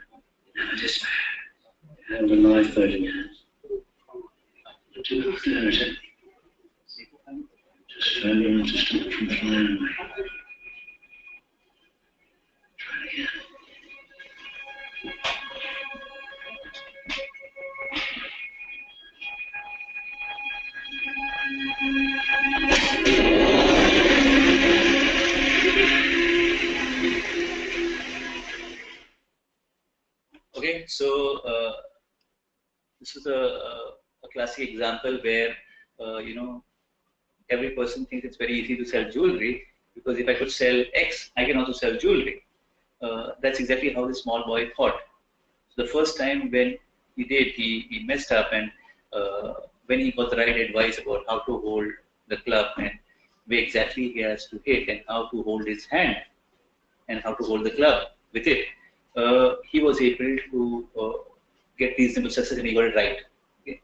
never despair. You have a life bird in your hands. Do not hurt it. Just failure to stop it from flying away. Try it again. Okay, so this is a classic example where every person thinks it's very easy to sell jewelry because if I could sell X, I can also sell jewelry. That's exactly how the small boy thought. So the first time when he did, he messed up, and when he got the right advice about how to hold the club and where exactly he has to hit and how to hold his hand and how to hold the club with it, he was able to get reasonable success and he got it right. Okay?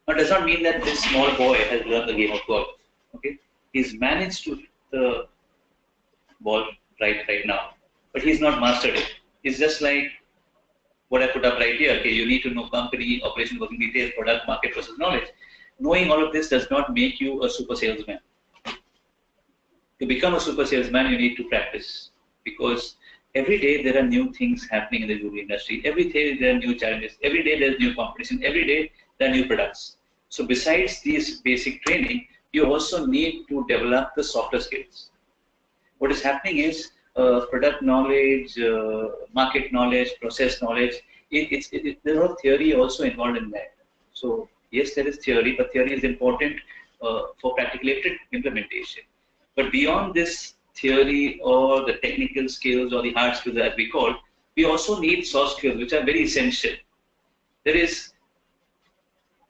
Now, it does not mean that this small boy has learned the game of golf. Okay, he's managed to hit the ball right now, but he's not mastered it. It's just like what I put up right here. Okay, you need to know company, operation, working details, product, market, process knowledge. Knowing all of this does not make you a super salesman. To become a super salesman, you need to practice, because every day there are new things happening in the jewelry industry. Every day there are new challenges. Every day there's new competition. Every day there are new products. So besides these basic training, you also need to develop the softer skills. What is happening is product knowledge, market knowledge, process knowledge. There's a lot of theory also involved in that. So yes, there is theory, but theory is important for practical implementation. But beyond this theory or the technical skills or the hard skills as we call, we also need soft skills, which are very essential. There is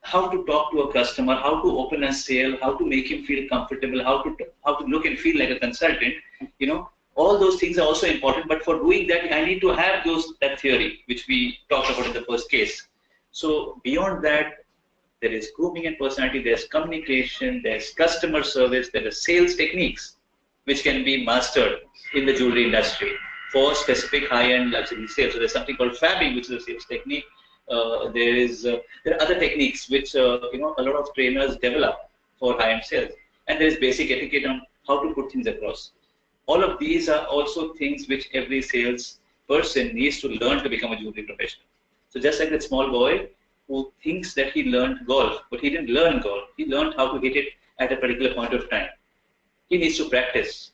how to talk to a customer, how to open a sale, how to make him feel comfortable, how to look and feel like a consultant. All those things are also important. But for doing that, I need to have that theory, which we talked about in the first case. So beyond that, there is grooming and personality, there's communication, there's customer service, there are sales techniques which can be mastered in the jewelry industry for specific high-end luxury sales. So there's something called fabbing, which is a sales technique. There are other techniques which a lot of trainers develop for high-end sales, and there is basic etiquette on how to put things across. All of these are also things which every sales person needs to learn to become a jewelry professional. So just like that small boy who thinks that he learned golf, but he didn't learn golf. He learned how to hit it at a particular point of time. He needs to practice.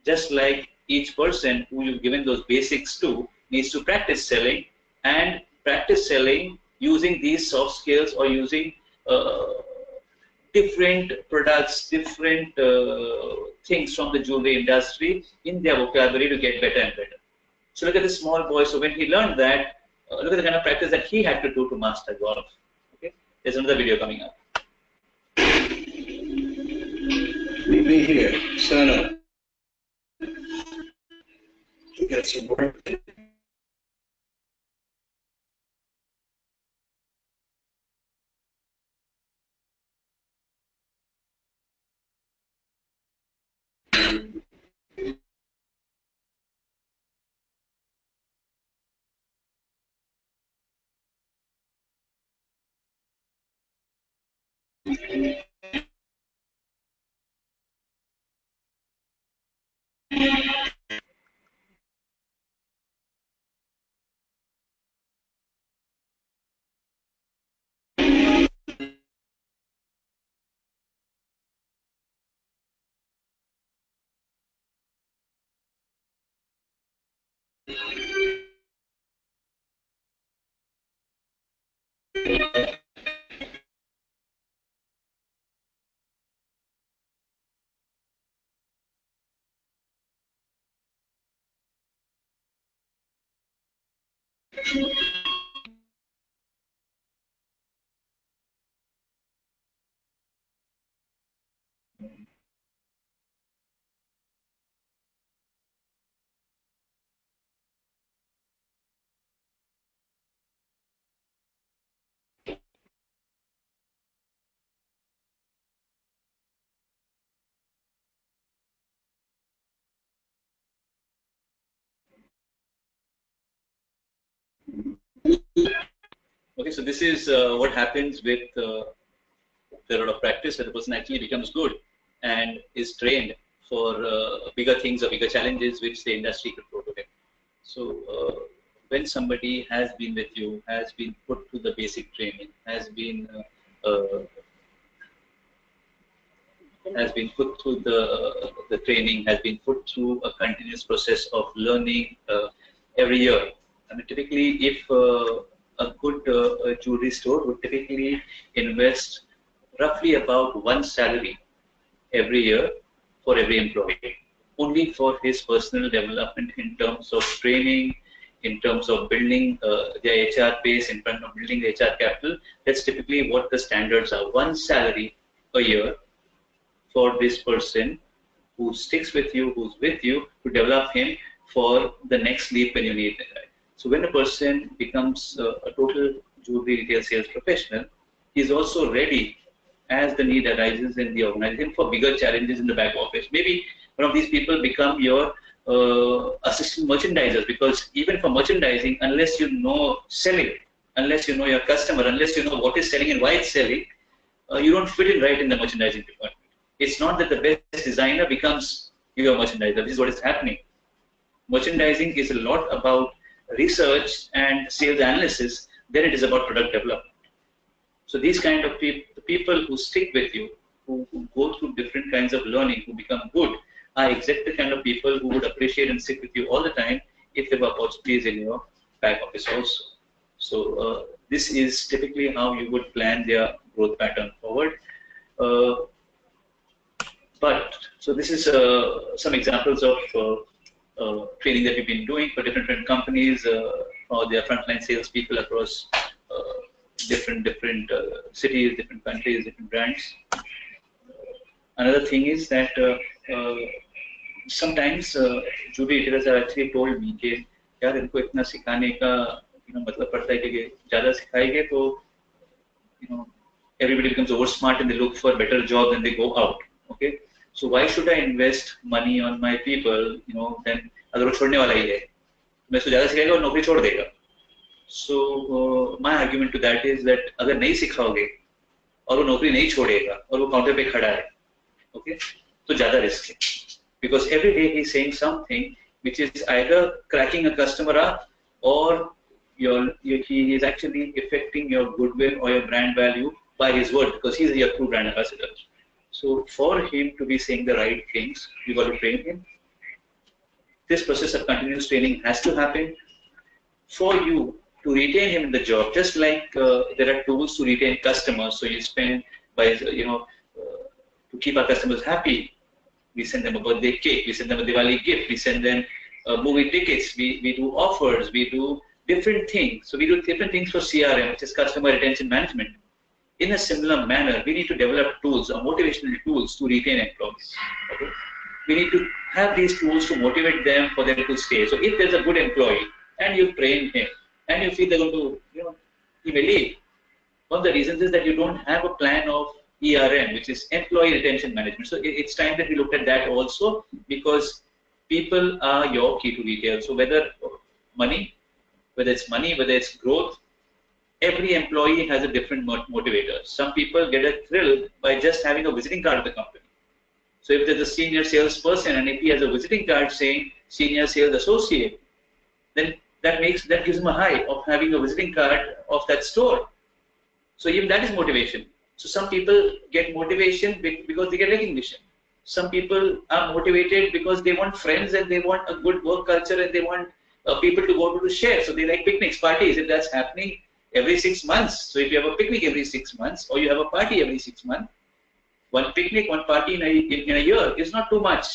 Just like each person who you've given those basics to needs to practice selling, and practice selling using these soft skills or using different products, different things from the jewelry industry in their vocabulary to get better and better. So look at this small boy. So when he learned that, look at the kind of practice that he had to do to master golf. Okay, there's another video coming up. Meet me here. Sign up. We got some work to do. Okay, so this is what happens with a lot of practice, where the person actually becomes good and is trained for bigger things or bigger challenges which the industry could throw to him. So when somebody has been with you, has been put through the basic training, has been put through the training, has been put through a continuous process of learning every year. I mean, typically, if a good jewelry store would typically invest roughly about one salary every year for every employee, only for his personal development in terms of training, in terms of building their HR base, in terms of building the HR capital. That's typically what the standards are. One salary a year for this person who sticks with you, who's with you, to develop him for the next leap when you need it. So when a person becomes a total jewelry retail sales professional, he's also ready as the need arises in the organization for bigger challenges in the back office. Maybe one of these people become your assistant merchandisers, because even for merchandising, unless you know selling, unless you know your customer, unless you know what is selling and why it's selling, you don't fit in right in the merchandising department. It's not that the best designer becomes your merchandiser. This is what is happening. Merchandising is a lot about research and sales analysis than it is about product development. So these kind of people who stick with you, who go through different kinds of learning, who become good, are exactly the kind of people who would appreciate and stick with you all the time if there were opportunities in your back office also. So this is typically how you would plan their growth pattern forward. So this is some examples of training that we've been doing for different companies or their frontline salespeople across different cities, different countries, different brands. Another thing is that sometimes jewelry retailers have actually told me कि यार इनको इतना सिखाने का मतलब पड़ता है कि ज़्यादा सिखाएंगे तो everybody becomes over smart and they look for a better job and they go out. Okay, so why should I invest money on my people? Then अगर वो छोड़ने वाला ही है, मैं उसको ज़्यादा सिखाएगा और नौकरी छोड़ देगा. So my argument to that is that अगर नहीं सिखाओगे और वो नौकरी नहीं छोड़ेगा और वो काउंटर पे खड़ा है, okay, तो ज़्यादा रिस्क है. Because every day he's saying something which is either cracking a customer up or he is actually affecting your goodwill or your brand value by his word, because he's your true brand ambassador. So for him to be saying the right things, you got to train him. This process of continuous training has to happen for you to retain him in the job. Just like there are tools to retain customers, so you spend by to keep our customers happy, we send them a birthday cake, we send them a Diwali gift, we send them movie tickets, we do offers, we do different things. So we do different things for CRM, which is customer retention management. In a similar manner, we need to develop tools or motivational tools to retain employees. Okay? We need to have these tools to motivate them for them to stay. So if there's a good employee and you train him and you feel they're going to, he may leave. One of the reasons is that you don't have a plan of ERM, which is employee retention management. So it's time that we look at that also, because people are your key to retail. So whether it's money, whether it's growth, every employee has a different motivator. Some people get a thrill by just having a visiting card of the company. So if there's a senior salesperson and if he has a visiting card saying senior sales associate, then that gives him a high of having a visiting card of that store. So even that is motivation. So some people get motivation because they get recognition. Some people are motivated because they want friends and they want a good work culture and they want people to go to share. So they like picnics, parties, if that's happening every 6 months. So if you have a picnic every 6 months or you have a party every 6 months, one picnic, one party in a year is not too much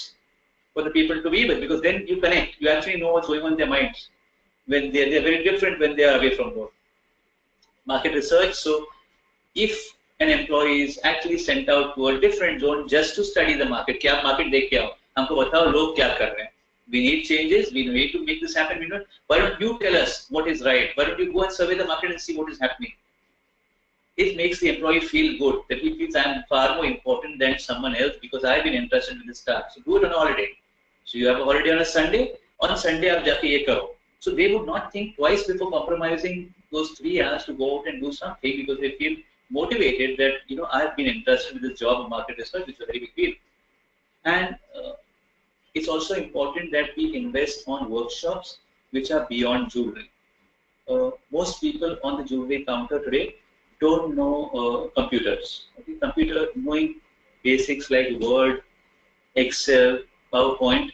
for the people to be with, because then you connect. You actually know what's going on in their minds. When they're very different when they are away from work. Market research. So if an employee is actually sent out to a different zone just to study the market, क्या market देख के आओ, हमको बताओ लोग क्या कर रहे हैं. We need changes. We need to make this happen. Why don't you tell us what is right? Why don't you go and survey the market and see what is happening? It makes the employee feel good, that he feels I am far more important than someone else because I have been interested in this stuff. So do it on a holiday. So you have a holiday on a Sunday. On Sunday, आप जाके ये करो. So they would not think twice before compromising those 3 hours to go out and do something, because they feel motivated that I've been interested in this job of market research, which is a very big deal. And it's also important that we invest on workshops which are beyond jewelry. Most people on the jewelry counter today don't know computers. Okay? Computer knowing basics like Word, Excel, PowerPoint,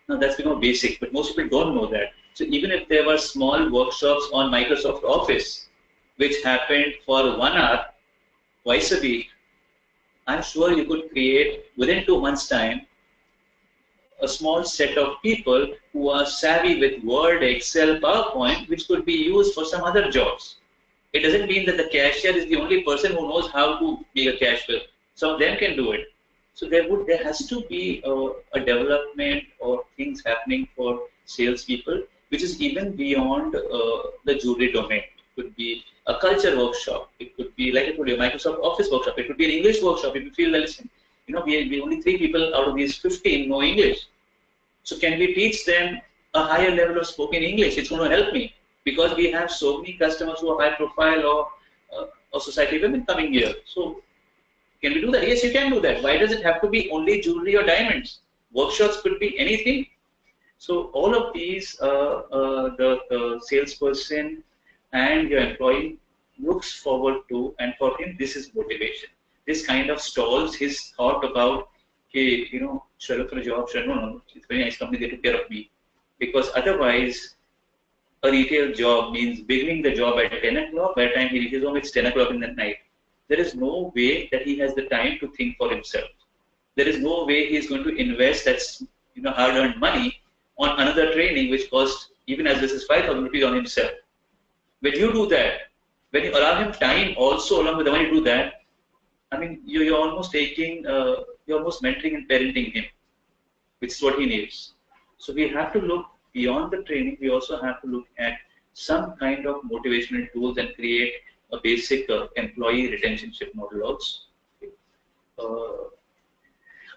now that's become basic, but most people don't know that. So even if there were small workshops on Microsoft Office, which happened for 1 hour, twice a week, I'm sure you could create within 2 months' time a small set of people who are savvy with Word, Excel, PowerPoint, which could be used for some other jobs. It doesn't mean that the cashier is the only person who knows how to make a cash bill. Some of them can do it. So there has to be a development or things happening for salespeople, which is even beyond the jewelry domain. It could be a culture workshop. It could be, like I told you, a Microsoft Office workshop. It could be an English workshop. If you feel that, listen, we only 3 people out of these 15 know English. So can we teach them a higher level of spoken English? It's going to help me, because we have so many customers who are high profile or society women coming here. So can we do that? Yes, you can do that. Why does it have to be only jewelry or diamonds? Workshops could be anything. So all of these, the salesperson and your employee looks forward to, and for him this is motivation. This kind of stalls his thought about, hey, should I look for a job? No, it's a very nice company, they took care of me. Because otherwise, a retail job means beginning the job at 10 o'clock, by the time he reaches home, it's 10 o'clock in the night. There is no way that he has the time to think for himself. There is no way he is going to invest that's hard-earned money on another training which costs even as this is 5,000 rupees on himself. When you do that, when you allow him time also along with the money to do that, I mean, you're almost taking, you're almost mentoring and parenting him, which is what he needs. So we have to look beyond the training. We also have to look at some kind of motivational tools and create a basic employee retentionship model also.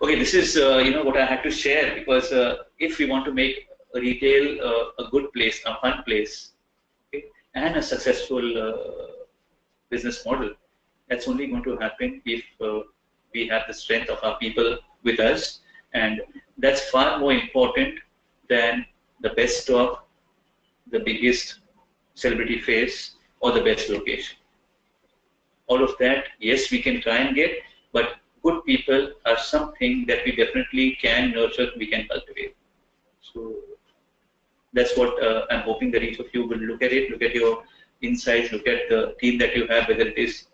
Okay, this is what I had to share, because if we want to make retail a good place, a fun place, okay, and a successful business model, that's only going to happen if we have the strength of our people with us, and that's far more important than the best stock, the biggest celebrity face, or the best location. All of that, yes, we can try and get, but good people are something that we definitely can nurture, we can cultivate. So that's what I'm hoping that each of you will look at it, look at your insights, look at the team that you have, whether it is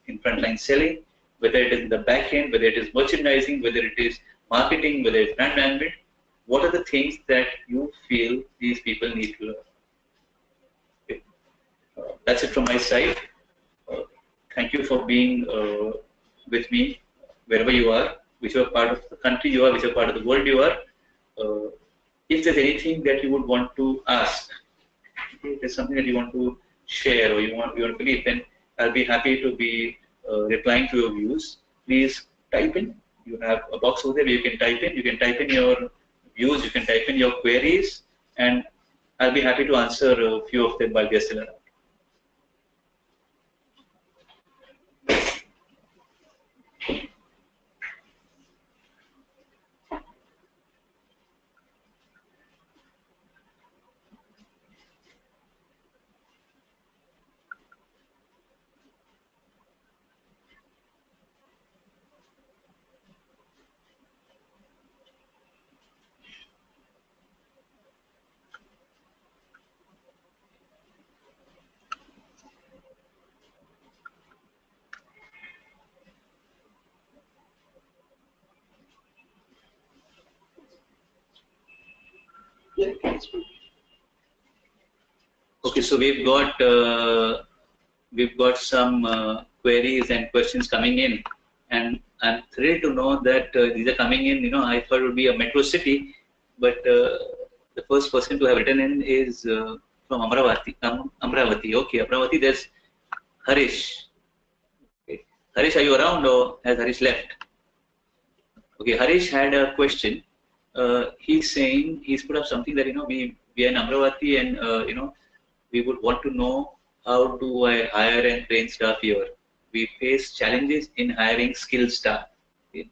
in frontline selling, whether it is in the back end, whether it is merchandising, whether it is marketing, whether it's brand management. What are the things that you feel these people need to learn? Okay. That's it from my side. Thank you for being with me wherever you are, whichever part of the country you are, whichever part of the world you are. If there's anything that you would want to ask, if there's something that you want to share or you want to believe, then I'll be happy to be replying to your views. Please type in. You have a box over there where you can type in. You can type in your views, you can type in your queries, and I'll be happy to answer a few of them while they're still around. Okay, so we've got some queries and questions coming in, and I'm thrilled to know that these are coming in. You know, I thought it would be a metro city, but the first person to have written in is from Amravati. Amravati. Okay, Amravati. There's Harish. Okay. Harish, are you around, or has Harish left? Okay, Harish had a question. He's saying he's put up something that, you know, we are in Amravati, and you know, we would want to know how do I hire and train staff here. We face challenges in hiring skilled staff. Okay.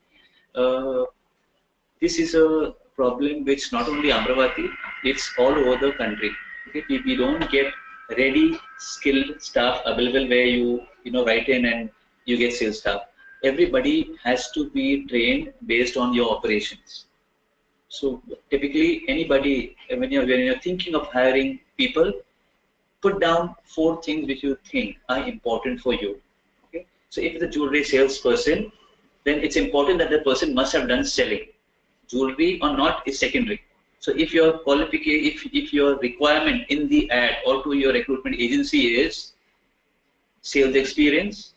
This is a problem which not only Amravati, it's all over the country. Okay. We don't get ready skilled staff available where you write in and you get sales staff. Everybody has to be trained based on your operations. So typically anybody, when you're thinking of hiring people, put down 4 things which you think are important for you. Okay? So if it's a jewelry salesperson, then it's important that the person must have done selling. Jewelry or not is secondary. So if your qualification, if your requirement in the ad or to your recruitment agency is sales experience,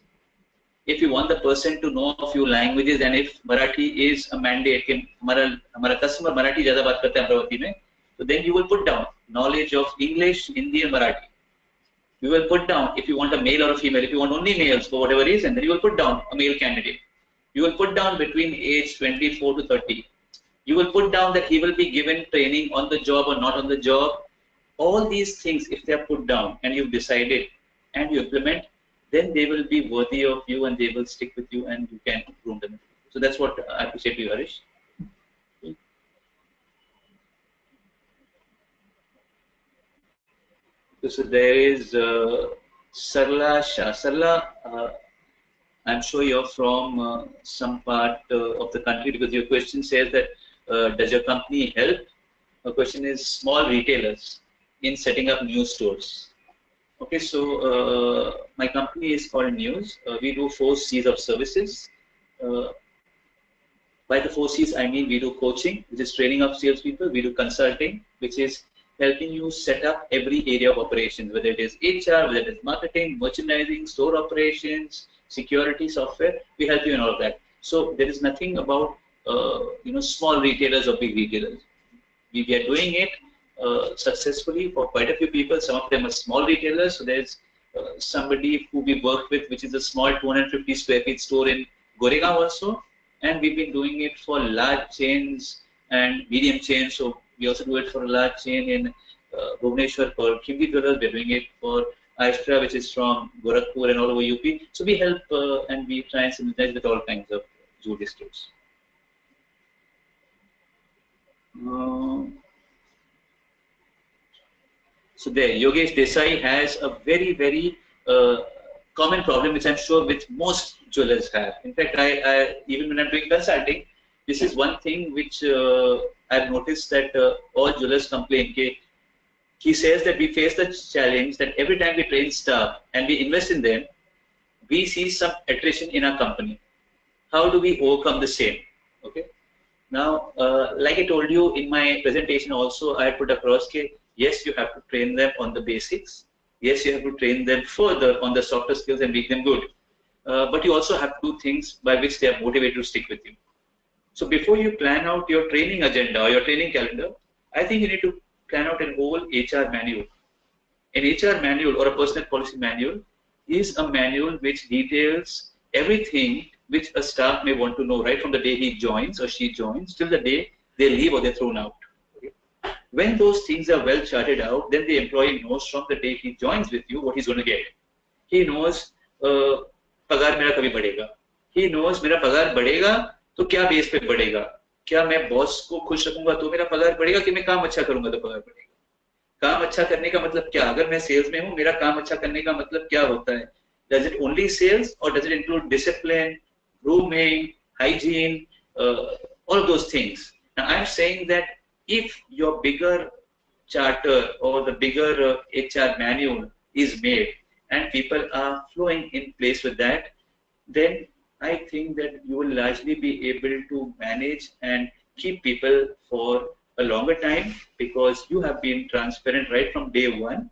if you want the person to know a few languages, and if Marathi is a mandate, हमारा customer Marathi ज़्यादा बात करते हैं अमरावती में, so then you will put down knowledge of English, Hindi, and Marathi. You will put down if you want a male or a female. If you want only males for whatever reason, then you will put down a male candidate. You will put down between age 24 to 30. You will put down that he will be given training on the job or not on the job. All these things, if they are put down and you've decided and you implement, then they will be worthy of you and they will stick with you and you can groom them. So that's what I have to say to you, Harish. So there is Sarla Shah. Sarla, I'm sure you're from some part of the country, because your question says that does your company help? The question is small retailers in setting up new stores. Okay, so my company is called News. We do 4 C's of services. By the 4 C's, I mean we do coaching, which is training of salespeople. We do consulting, which is helping you set up every area of operations, whether it is HR, whether it is marketing, merchandising, store operations, security, software. We help you in all of that. So there is nothing about small retailers or big retailers. We are doing it successfully for quite a few people. Some of them are small retailers. So there's somebody who we work with, which is a small 250 square feet store in Goregaon also, and we've been doing it for large chains and medium chains. So we also do it for a large chain in Bhubaneswar called Khimdi Jewellers. We're doing it for Aishtra, which is from Gorakhpur and all over UP. So we help and we try and sympathize with all kinds of jewelry stores. So there, Yogesh Desai has a very, very common problem, which I'm sure which most jewelers have. In fact, I even when I'm doing consulting, this is one thing which I've noticed that all jewelers complain. He says that we face the challenge that every time we train staff and we invest in them, we see some attrition in our company. how do we overcome the same? Okay. Now, like I told you in my presentation also, I put across that yes, you have to train them on the basics. Yes, you have to train them further on the softer skills and make them good. But you also have to do things by which they are motivated to stick with you. So before you plan out your training agenda or your training calendar, I think you need to plan out an whole HR manual. An HR manual or a personal policy manual is a manual which details everything which a staff may want to know right from the day he joins or she joins till the day they leave or they're thrown out. Okay? When those things are well charted out, then the employee knows from the day he joins with you what he's going to get. He knows पगार मेरा कभी बढ़ेगा. He knows मेरा पगार बढ़ेगा तो क्या base पे बढ़ेगा. क्या मैं बॉस को खुश रखूंगा तो मेरा पगार बढ़ेगा कि मैं काम अच्छा करूंगा तो पगार बढ़ेगा. काम अच्छा करने का मतलब क्या? अगर मैं सेल्स में हूँ, मेरा काम अच्छा करने का मतलब क्या होता है? Does it only sales or does it include discipline, grooming, hygiene, all of those things? Now I'm saying that if your bigger charter or the bigger HR manual is made and people are flowing in place with that, then I think that you will largely be able to manage and keep people for a longer time because you have been transparent right from day one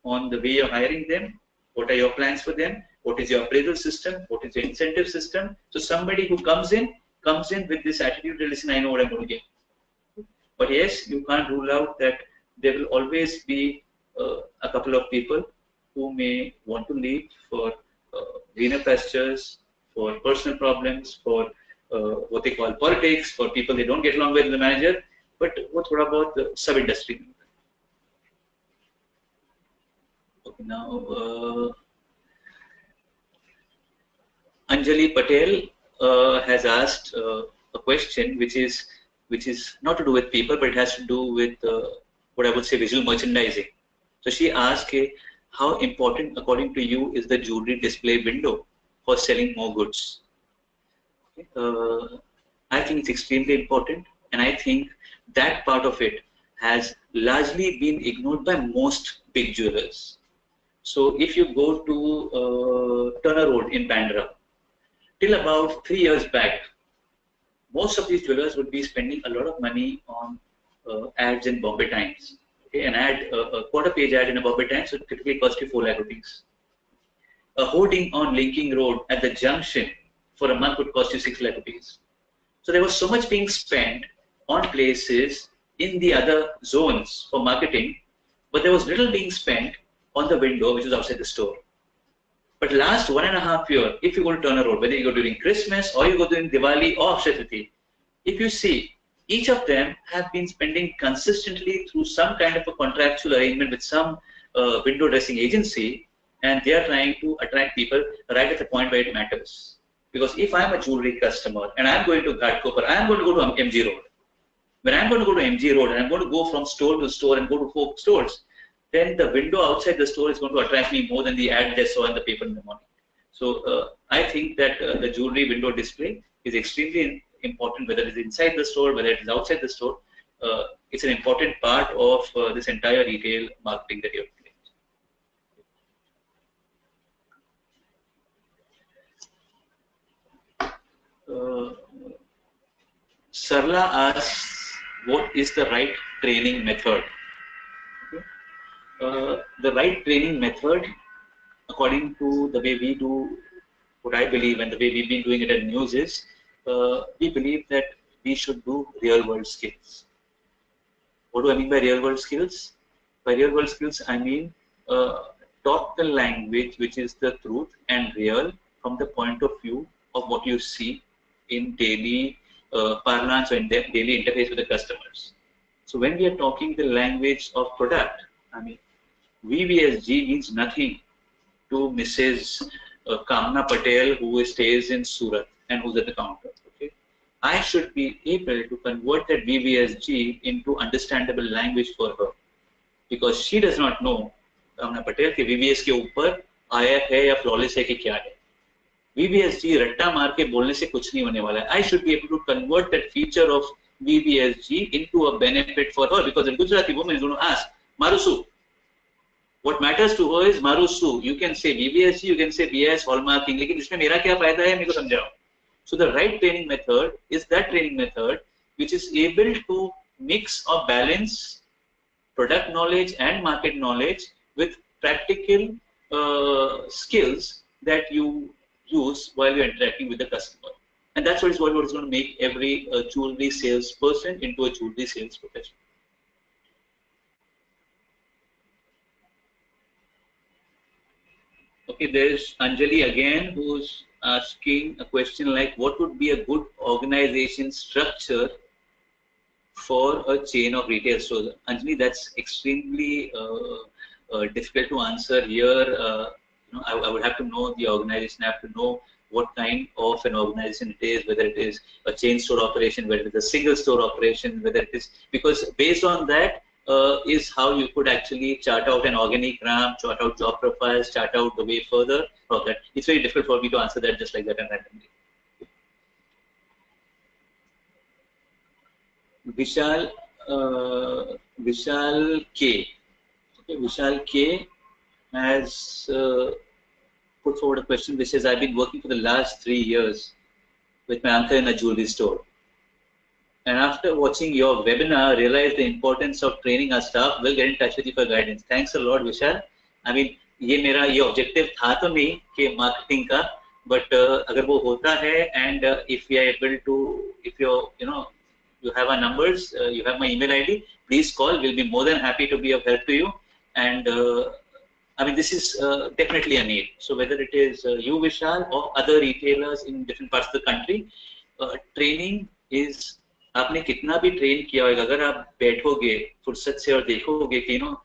on the way you're hiring them. What are your plans for them? What is your appraisal system? What is your incentive system? So somebody who comes in with this attitude, listen, I know what I'm going to get. But yes, you can't rule out that there will always be a couple of people who may want to leave for greener pastures, for personal problems, for what they call politics, for people they don't get along with the manager. But what about the sub-industry? Okay, now Anjali Patel has asked a question which is not to do with people, but it has to do with what I would say visual merchandising. So she asked, how important, according to you, is the jewelry display window for selling more goods? I think it's extremely important, and I think that part of it has largely been ignored by most big jewelers. So if you go to Turner Road in Bandra, till about 3 years back, most of these jewelers would be spending a lot of money on ads in Bombay Times. Okay, an ad, a quarter-page ad in a Bombay Times would typically cost you 4 lakh rupees. A hoarding on Linking Road at the junction for a month would cost you 6 lakh rupees. So there was so much being spent on places in the other zones for marketing, but there was little being spent on the window which was outside the store. But last 1.5 years, if you go to Turner Road, whether you go during Christmas or you go during Diwali or Akshaya Tritiya, if you see, each of them have been spending consistently through some kind of a contractual arrangement with some window dressing agency, and they are trying to attract people right at the point where it matters. Because if I'm a jewelry customer and I'm going to Ghatkopar, I'm going to go to MG Road. When I'm going to go to MG Road and I'm going to go from store to store and go to 4 stores, then the window outside the store is going to attract me more than the ad they saw in the paper in the morning. So I think that the jewelry window display is extremely important, whether it is inside the store, whether it is outside the store. It's an important part of this entire retail marketing that you're doing. Sarla asks, what is the right training method? The right training method, according to the way we do what I believe and the way we've been doing it at News is, we believe that we should do real world skills. What do I mean by real world skills? By real world skills, I mean talk the language which is the truth and real from the point of view of what you see in daily parlance or in daily interface with the customers. So when we are talking the language of product, I mean, VVSG means nothing to Mrs. Kamna Patel who stays in Surat and who's at the counter. Okay, I should be able to convert that VVSG into understandable language for her, because she does not know Kamna Patel कि VVS के ऊपर IF है या flawless है कि क्या है. VVSG रट्टा मार के बोलने से कुछ नहीं होने वाला है. I should be able to convert that feature of VVSG into a benefit for her, because a Gujarati woman is going to ask, Marusu. What matters to her is Marusu. You can say VVSG, you can say BS, hallmarking, लेकिन इसमें मेरा क्या फायदा है मेरे को समझाओ. So the right training method is that training method which is able to mix or balance product knowledge and market knowledge with practical skills that you use while you're interacting with the customer. And that's what is going to make every jewelry salesperson into a jewelry sales professional. Okay, there's Anjali again, who's asking a question like, what would be a good organization structure for a chain of retail stores? Anjali, that's extremely difficult to answer here. I would have to know the organization, I have to know what kind of an organization it is, whether it is a chain store operation, whether it is a single store operation, whether it is, because based on that is how you could actually chart out an organigram, chart out job profiles, chart out the way further of that. It's very difficult for me to answer that just like that and randomly. Vishal K. Okay, Vishal K has put forward a question which says, I've been working for the last 3 years with my uncle in a jewelry store. And after watching your webinar, realized the importance of training our staff. Will get in touch with you for guidance. Thanks a lot, Vishal. I mean, ये objective था तो नहीं कि marketing का, but अगर वो होता है, and if we are able to, if you have our numbers, you have my email ID, please call. We'll be more than happy to be of help to you. And I mean, this is definitely a need. So whether it is you, Vishal, or other retailers in different parts of the country, training is, आपने कितना भी train किया होगा, अगर आप बैठोगे फुर्सत से और देखोगे कि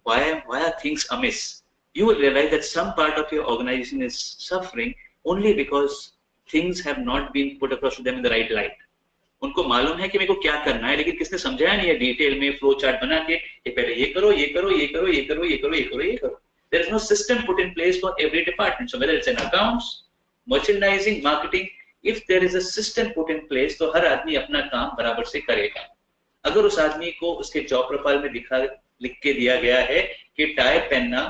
why are things amiss, you will realize that some part of your organization is suffering only because things have not been put across to them in the right light. उनको मालूम है कि मेरे को क्या करना है, लेकिन किसने समझाया नहीं है डिटेल में फ्लो चार्ट बना के ये पहले ये करो, ये करो, ये करो, ये करो, ये करो, ये करो, ये करो. There is no system put in place for every department. So whether it's in accounts, merchandising, marketing, if there is a system put in place, तो हर आदमी अपना काम बराबर से करेगा. अगर उस आदमी को उसके जॉब प्रोफाइल में लिख के दिया गया है कि टाई पहनना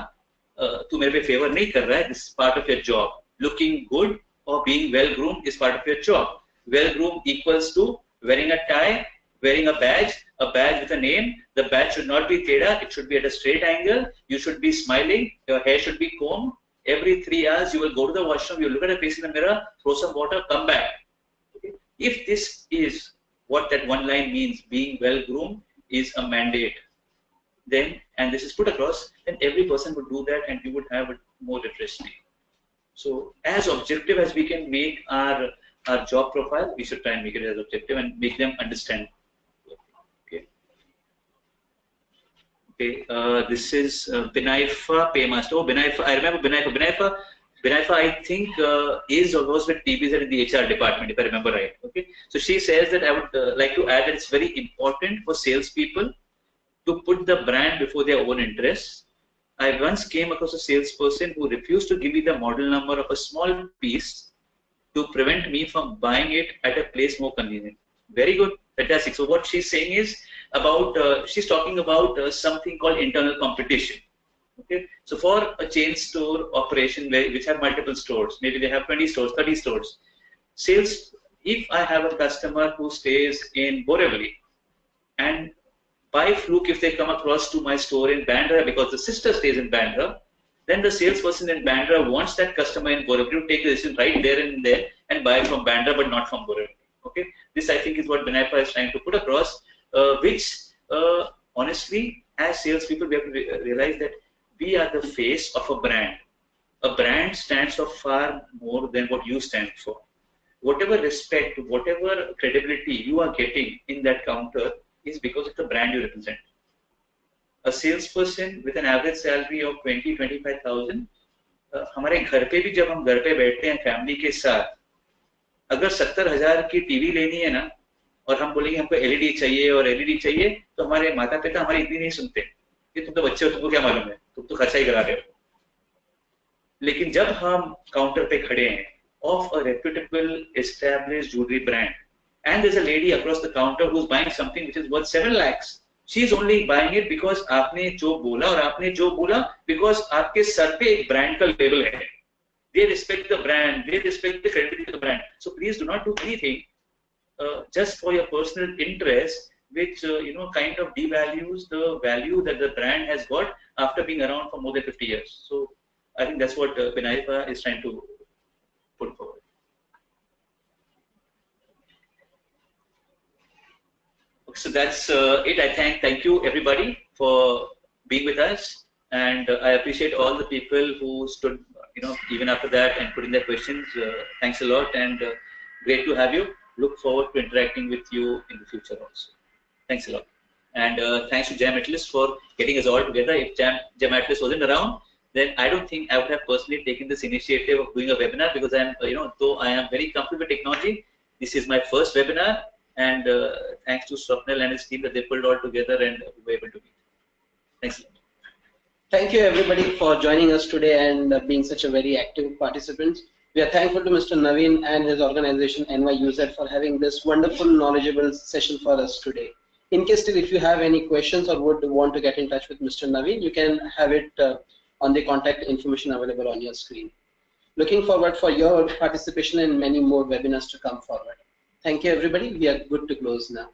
तू मेरे पे फेवर नहीं कर रहा है, this is part of your job. Looking good or being well groomed is part of your job. Well groomed equals to wearing a tie, wearing a badge with a name. The badge should not be teda, it should be at a straight angle. You should be smiling, your hair should be combed. Every 3 hours you will go to the washroom, you look at a face in the mirror, throw some water, come back. Okay? If this is what that one line means, being well groomed is a mandate, then, and this is put across, then every person would do that and you would have more literacy. So as objective as we can make our job profile, we should try and make it as objective and make them understand. Okay, this is Binaifa Paymaster. Oh, Binaifa, I remember Binaifa. Binaifa, I think, is or was with TBZ in the HR department, if I remember right. Okay, so she says that I would like to add that it's very important for salespeople to put the brand before their own interests. I once came across a salesperson who refused to give me the model number of a small piece to prevent me from buying it at a place more convenient. Very good, fantastic. So what she's saying is about, she's talking about something called internal competition. Okay, so for a chain store operation which have multiple stores, maybe they have 20 stores, 30 stores. Sales, if I have a customer who stays in Borivali, and by fluke if they come across to my store in Bandra because the sister stays in Bandra, then the salesperson in Bandra wants that customer in Borivali to take the decision right there and there and buy from Bandra but not from Borivali. Okay, this I think is what Binaifa is trying to put across, which honestly, as salespeople, we have to realize that we are the face of a brand. A brand stands for far more than what you stand for. Whatever respect, whatever credibility you are getting in that counter is because of the brand you represent. A salesperson with an average salary of 20-25,000, हमारे घर पे भी जब हम घर पे बैठते हैं फैमिली के साथ, अगर 70,000 की टीवी लेनी है ना और हम बोलेंगे हमको एलईडी चाहिए और एलईडी चाहिए, तो हमारे माता पिता हमारी इतनी नहीं सुनते कि तुम तो बच्चे हो, तुमको क्या मालूम है, तुम तो खर्चा ही करा रहे हो. लेकिन जब हम काउंटर पे खड़े हैं of a reputable established jewelry brand and there's a lady across the counter who's buying something which is worth 7 lakhs, she's only buying it because आपने जो बोला और आपने जो बोला because आपके सर पे एक ब्रांड का लेबल है. they respect the brand, they respect the credibility of the brand. So please do not do anything just for your personal interest, which kind of devalues the value that the brand has got after being around for more than 50 years. So I think that's what Binayefa is trying to put forward. Okay, so that's it. I thank you everybody for being with us, and I appreciate all the people who stood, even after that and putting their questions. Thanks a lot, and great to have you. Look forward to interacting with you in the future also. Thanks a lot. And thanks to Jam Atlas for getting us all together. If Jam Atlas wasn't around, then I don't think I would have personally taken this initiative of doing a webinar, because I'm, though I am very comfortable with technology, this is my first webinar, and thanks to Swapnil and his team that they pulled it all together and we were able to meet. Thanks a lot. Thank you everybody for joining us today and being such a very active participant. We are thankful to Mr. Naveen and his organization NYUZ for having this wonderful, knowledgeable session for us today. In case still if you have any questions or would want to get in touch with Mr. Naveen, you can have it on the contact information available on your screen. Looking forward for your participation in many more webinars to come forward. Thank you everybody. We are good to close now.